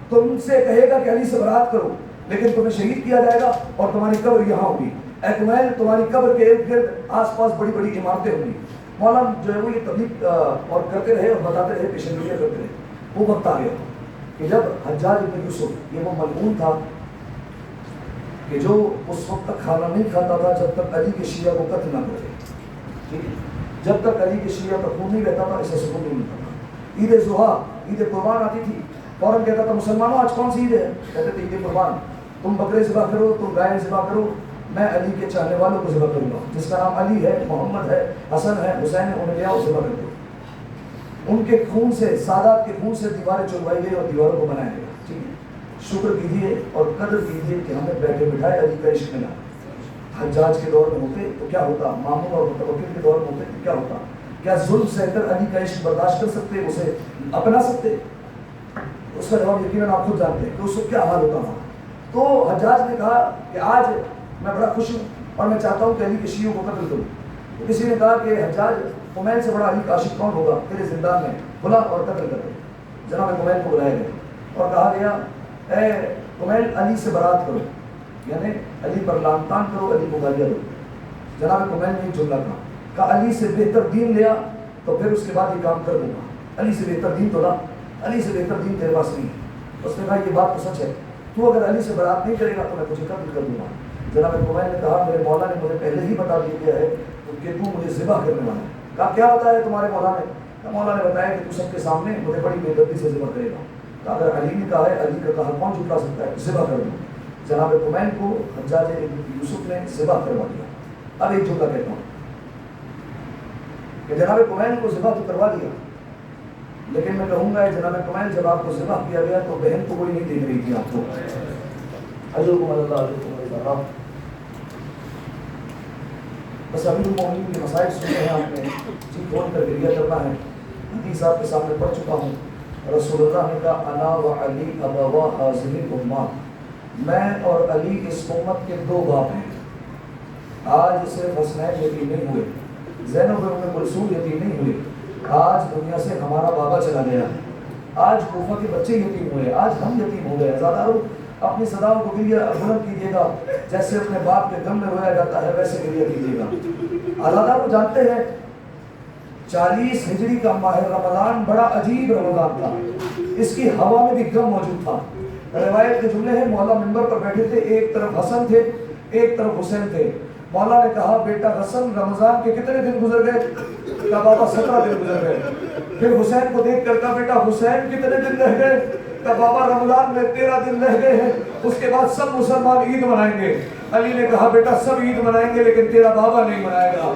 تم سے کہے گا کہ علی سے برات کرو، لیکن تمہیں شہید کیا جائے گا اور تمہاری قبر یہاں ہوگی. اے کمیل تمہاری قبر کے ارد گرد آس پاس بڑی بڑی عمارتیں ہوں گی. مولا جو ہے وہ یہ تبلیغ اور کرتے رہے اور بتاتے رہے، پیشن گوئیاں کرتے رہے. وہ وقت آ گیا کہ جب حجاج ابن یوسف، یہ وہ ملعون تھا کہ جو اس وقت تک کھانا نہیں کھاتا تھا جب تک علی کے شیعہ کو قتل نہ کرتے، جب تک علی کے شیعہ کا خون نہیں بہتا تھا اسے سکون نہیں ملتا تھا. عید ضحیٰ، عید قربان آتی تھی، فوراً کہتا تھا مسلمانوں آج کون سی عید ہے؟ کہتے تھے عید قربان. تم بکرے ذبح کرو، تم گائے ذبح کرو، میں علی کے چاہنے والوں کو ذبح کروں گا، جس کا نام علی ہے، محمد ہے، حسن ہے، حسین ہے، انہیں لے آؤ ذبح کر دو. ان کے خون سے، سادات کے خون سے دیواریں چلوائی گئی اور دیواروں کو بنایا گیا. ٹھیک ہے، شکر کیجیے اور قدر کیجیے کہ ہمیں بیٹھے بٹھائے علی کا عشق ملا. حجاج کے دور میں ہوتے تو کیا ہوتا، مامون اور متوکل کے دور میں ہوتے تو کیا ہوتا. کیا ظلم سہ کر علی کا عشق برداشت کر سکتے، اسے اپنا سکتے؟ اس کا جواب یقیناً آپ خود جانتے ہیں کہ اس وقت کیا حال ہوتا تھا. تو حجاج نے کہا کہ آج میں بڑا خوش ہوں اور میں چاہتا ہوں کہ علی کے شیعوں کو قتل کروں. تو کسی نے کہا کہ حجاج کمیل سے بڑا علی کا عاشق کون ہوگا، تیرے زندان میں بلا اور قتل کر دے. جناب کمیل کو بلایا گیا اور کہا گیا اے کمیل علی سے برات کرو، یعنی علی پر لعن طعن کرو، علی کو گالیاں دو. جناب کمیل نے ایک جملہ کہا علی سے بہتر دین لیا تو پھر اس کے بعد یہ کام کر دوں گا. علی سے بہتر دین تو لا، علی سے بہتر دین تیرے پاس نہیں. اس نے کہا یہ بات تو سچ ہے، تو اگر علی سے برات نہیں کرے گا تو میں تجھے قتل کر دوں گا. جناب کمیل نے کہا میرے مولا نے مجھے پہلے ہی بتا دیا گیا ہے کہ تو مجھے ذبح کرنے والا ہے۔ کہا کیا بتایا تمہارے مولا نے؟ مولا نے بتایا کہ تو سب کے سامنے مجھے بڑی بے دردی سے ذبح کرے گا۔ تو اگر علی نے کہا ہے، علی کا کہا کون جھٹلا سکتا ہے؟ ذبح کر دو۔ جناب کمین کو حجاج یوسف نے ذبح کروا دیا۔ اب ایک جملہ کہتا ہوں کہ جناب کمین کو ذبح تو کروا دیا، لیکن میں کہوں گا جناب کمین جب آپ کو ذبح کیا گیا تو بہن تو کوئی نہیں دیکھ رہی تھی آپ کو۔ اجرکم اللہ اجرکم اللہ۔ بس امیر المومنین کے مسائل سنے ہیں آپ نے، جی کھول کر گریہ کرنا ہے۔ حدیث آپ کے سامنے پڑھ چکا ہوں، رسول اللہ نے کہا انا و علی ابوا هذه الامہ، میں اور علی اس امت کے دو باپ ہیں۔ آج صرف حسنین یتیم نہیں ہوئے، زینب و ام کلثوم یتیم نہیں ہوئے، آج دنیا سے ہمارا بابا چلا گیا ہے، آج کوفہ کے بچے یتیم ہوئے، آج ہم یتیم ہو گئے۔ عزادارو اپنی صداؤں کو گریہ بلند کیجیے گا، جیسے اپنے باپ کے غم میں رویا جاتا ہے ویسے گریہ کیجیے گا۔ عزادارو جانتے ہیں 40 ہجری کا ماہ رمضان بڑا عجیب رمضان تھا، اس کی ہوا میں بھی غم موجود تھا۔ روایت کے جملے ہیں مولا منبر پر بیٹھے تھے، ایک طرف حسن تھے ایک طرف حسین تھے۔ مولا نے کہا بیٹا حسن رمضان کے کتنے دن گزر گئے؟ کہا بابا 17 دن گزر گئے۔ پھر حسین کو دیکھ کر کہا بیٹا حسین کتنے دن رہ گئے؟ کہا بابا رمضان میں 13 دن رہ گئے ہیں، اس کے بعد سب مسلمان عید منائیں گے۔ علی نے کہا بیٹا سب عید منائیں گے لیکن تیرا بابا نہیں منائے گا۔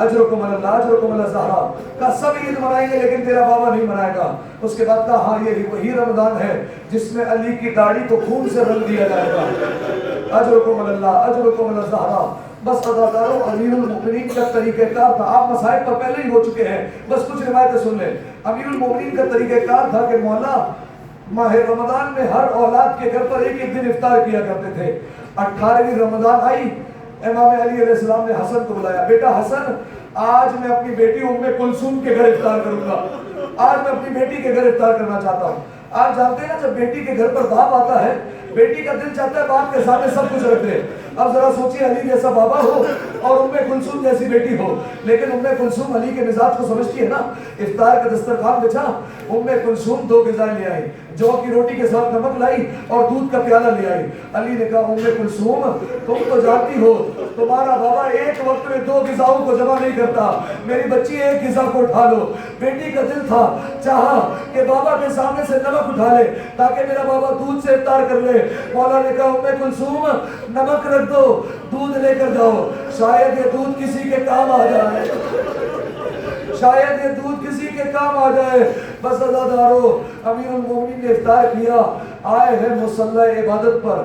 اجرکم اللہ اجرکم اللہ زہرا، کہا سب عید منائیں گے لیکن تیرا بابا نہیں منائے گا۔ اس کے بعد کہا ہاں یہ وہی رمضان ہے جس میں علی کی داڑھی کو خون سے رنگ دیا جائے گا۔ اجرکم اللہ اجرکم اللہ زہرا۔ بس عزادارو امیر المومنین کا طریقہ کار تھا، آپ مسائل پر پہلے ہی ہو چکے ہیں، بس کچھ روایتیں سن لیں۔ امیر المومنین کا طریقہ کار تھا کہ مولا ماہ رمضان میں ہر اولاد کے گھر پر ایک ایک دن افطار کیا کرتے تھے۔ 18ویں رمضان آئی، امام علی علیہ السلام نے حسن کو بلایا، بیٹا حسن آج میں اپنی بیٹی ام کلثوم کے گھر افطار کروں گا، آج میں اپنی بیٹی کے گھر افطار کرنا چاہتا ہوں۔ آپ جانتے ہیں نا جب بیٹی کے گھر پر باپ آتا ہے، بیٹی کا دل چاہتا ہے باپ کے سامنے سب کچھ رکھ دے۔ اب ذرا سوچیے علی جیسا بابا ہو اور ام کلثوم جیسی بیٹی ہو، لیکن ام کلثوم علی کے مزاج کو سمجھتی ہے نا۔ افطار کا دسترخوان بچھا، ام کلثوم 2 غذائیں لے آئی، جو کی روٹی کے ساتھ نمک لائی اور دودھ کا پیالہ لے آئی۔ علی نے کہا ام کلثوم تم تو جانتی ہو تمہارا بابا ایک وقت میں 2 غذاؤں کو جمع نہیں کرتا، میری بچی ایک غذا کو اٹھا لو۔ بیٹی کا دل تھا، چاہا کہ بابا کے سامنے سے نمک اٹھا لے تاکہ میرا بابا دودھ سے افطار کر لے۔ مولا نے کہا ام کلثوم نمک رکھ دو، دودھ لے کر جاؤ، شاید یہ دودھ کسی کے کام آ جائے، شاید یہ دودھ کسی کے کام آ جائے۔ بس عزادارو امیر المومنین نے افطار کیا، آئے ہیں مصلی عبادت پر۔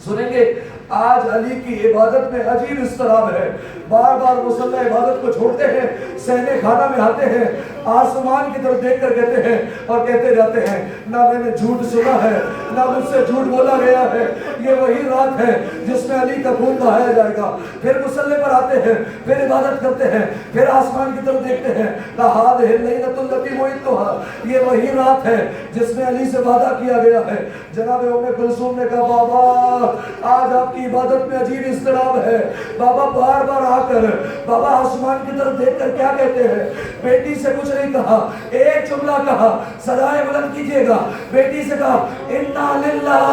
سنیں گے آج علی کی عبادت میں عجیب اضطراب ہے، بار بار مصلی عبادت کو چھوڑتے ہیں، صحنِ خانہ میں آتے ہیں، آسمان کی طرف دیکھ کر کہتے ہیں اور کہتے جاتے ہیں نہ میں نے جھوٹ سنا ہے نہ مجھ سے جھوٹ بولا گیا ہے، یہ وہی رات ہے جس میں علی کا خون بہایا جائے گا۔ پھر مصلی پر آتے ہیں، پھر عبادت کرتے ہیں، پھر آسمان کی طرف دیکھتے ہیں، هذه الليلة التي وعدتها، یہ وہی رات ہے جس میں علی سے وعدہ کیا گیا ہے۔ جناب ام کلثوم نے کہا بابا آج آپ کی عبادت میں عجیب اضطراب ہے۔ بابا بار بار آ کر بابا آسمان کی طرف دیکھ کر کیا کہتے ہیں؟ بیٹی سے کچھ نہیں کہا، ایک جملہ کہا، صدائے بلند کیجئے گا، بیٹی سے کہا انا للہ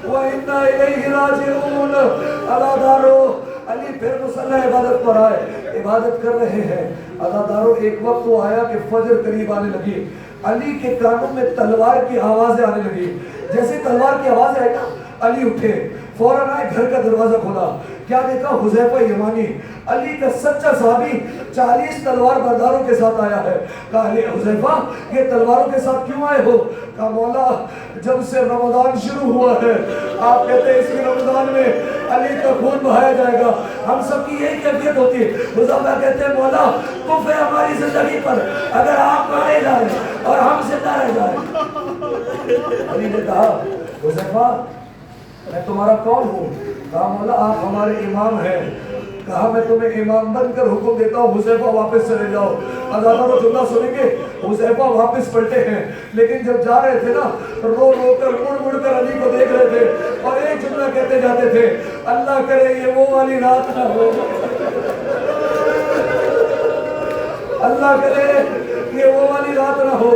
و انا الیہ راجعون۔ عزادارو علی پھر مصلی عبادت پر آئے، عبادت کر رہے ہیں۔ عزادارو ایک وقت وہ آیا کہ فجر قریب آنے لگی، علی کے کانوں میں تلوار کی آوازیں آنے لگی۔ جیسے تلوار کی آواز آئے نا علی اٹھے، فوراً آئے، گھر کا دروازہ کھولا، کیا دیکھا؟ حذیفہ یمانی، علی کا سچا صحابی 40 تلوار برداروں کے ساتھ آیا ہے۔ کہا حذیفہ یہ تلواروں کے ساتھ کیوں آئے ہو؟ کہا مولا جب سے رمضان شروع ہوا ہے آپ کہتے ہیں اسی رمضان میں علی کا خون بہایا جائے گا، ہم سب کی یہی کیفیت ہوتی ہے۔ حذیفہ کہتے ہیں مولا کفر ہے ہماری زندگی پر اگر آپ مارے جائیں اور ہم زندہ رہ جائیں۔ علی نے کہا حذیفہ میں تمہارا کون ہوں؟ کہا مولا آپ ہمارے امام ہیں۔ کہا میں تمہیں امام بن کر حکم دیتا ہوں حذیفہ واپس چلے جاؤ۔ عزادارو جملہ سنیں گے، حذیفہ واپس پلٹے ہیں، لیکن جب جا رہے تھے نا رو رو کر مڑ مڑ کر علی کو دیکھ رہے تھے اور ایک جملہ کہتے جاتے تھے اللہ کرے یہ وہ والی رات نہ ہو، اللہ کرے یہ وہ والی رات نہ ہو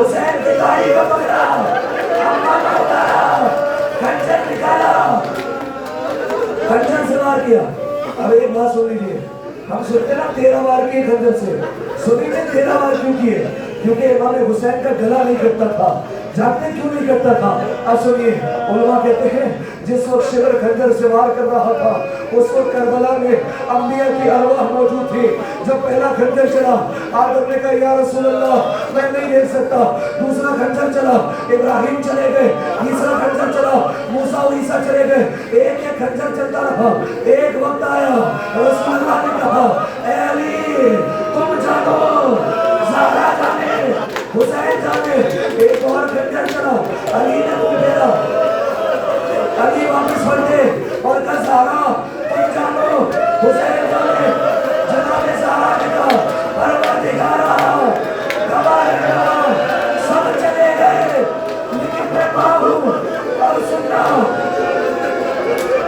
حسین کی داڑھی کو پکڑا، اماں کو اتارا، خنجر نکالا، خنجر سے وار کیا۔ اب ایک بات سن لیجیے، ہم سنتے نا 13 وار کیے خنجر سے، سنیے 13 وار کیوں کیے؟ کیونکہ امام حسین کا گلا نہیں کٹتا تھا۔ جانتے کیوں نہیں کرتا تھا؟ اب سنیے، علماء کہتے ہیں جس وقت شبر خنجر سے وار کر رہا تھا اس وقت کربلا میں انبیاء کی ارواح موجود تھی۔ جب پہلا خنجر چلا، آدم نے کہا یا رسول اللہ میں نہیں دیکھ سکتا، دوسرا خنجر چلا، ابراہیم چلے گئے، تیسرا خنجر چلا، موسیٰ و عیسیٰ چلے گئے، ایک ایک خنجر چلتا رہا۔ ایک وقت آیا رسول اللہ نے کہا اے علی تم جانو، زہرا جانے، حسین جانے۔ ایک اور خنجر چلا، علی نے منہ پھیرا، علی واپس پلٹے اور کہا زہرا تم جانو، حسین جانے۔ جناب زہرا نے کہا پروردگارا گواہ رہنا سب چلے گئے لیکن میں ماں ہوں اور سننا۔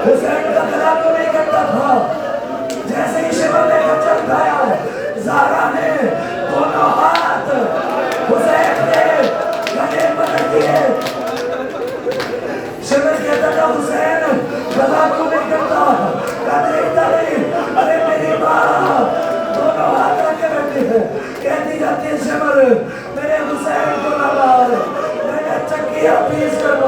حسین کا گلا تو نہیں کرتا تھا، جیسے ہی شبر نے خنجر اٹھایا زہرا نے دونوں ہاتھ حسین کے گلے پکڑ دیے۔ شبر کہتا تھا حسین گلا کیوں نہیں کرتا؟ کہا دیکھتا نہیں، ارے میری ماں دونوں ہاتھ رکھ کے بیٹھی ہے، کہتی جاتی ہے شبر میرے حسین کو نہ مار، میں نے چکیاں پیس کر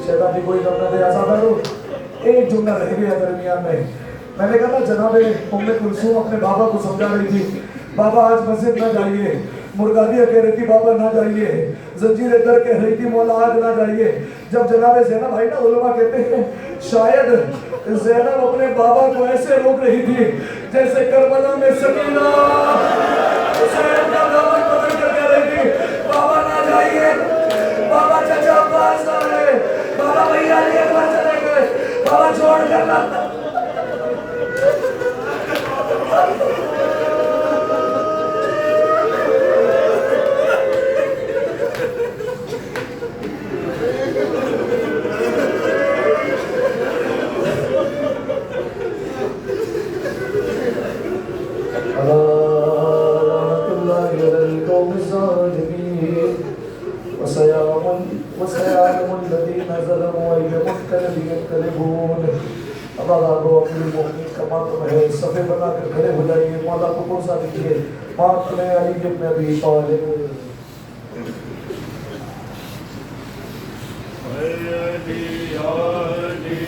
شیطان کی کوئی کم نہ دے۔ ایسا کرو ایک جملہ رہ گیا درمیان میں نے کہا جناب ام کلثوم اپنے بابا کو سمجھا رہی تھی، بابا آج مسجد نہ جائیے، مرغادیہ کہہ رہی تھی بابا نہ جائیے، زنجیر در کہہ رہی تھی مولا آج نہ جائیے۔ جب جناب زینب بھائی نا علماء کہتے ہیں شاید زینب اپنے بابا کو ایسے روک رہی تھی جیسے کربلا میں سکینہ حسین کا دامن پکڑ کر کہہ رہی تھی بابا نہ جائیے، بابا چچا عباس آ رہے، بابا بھائی علی اکبر چلے گئے، بابا چھوڑ کر نہ وسيعلم الذين ظلموا أي منقلب ينقلبون۔ اب آپ اپنی مومنین کا ماتم ہے، صفحے بنا کر کھڑے ہو جائیے، مولا کو پرسا دیجیے ماتم علی ابن ابی طالب۔ علی علی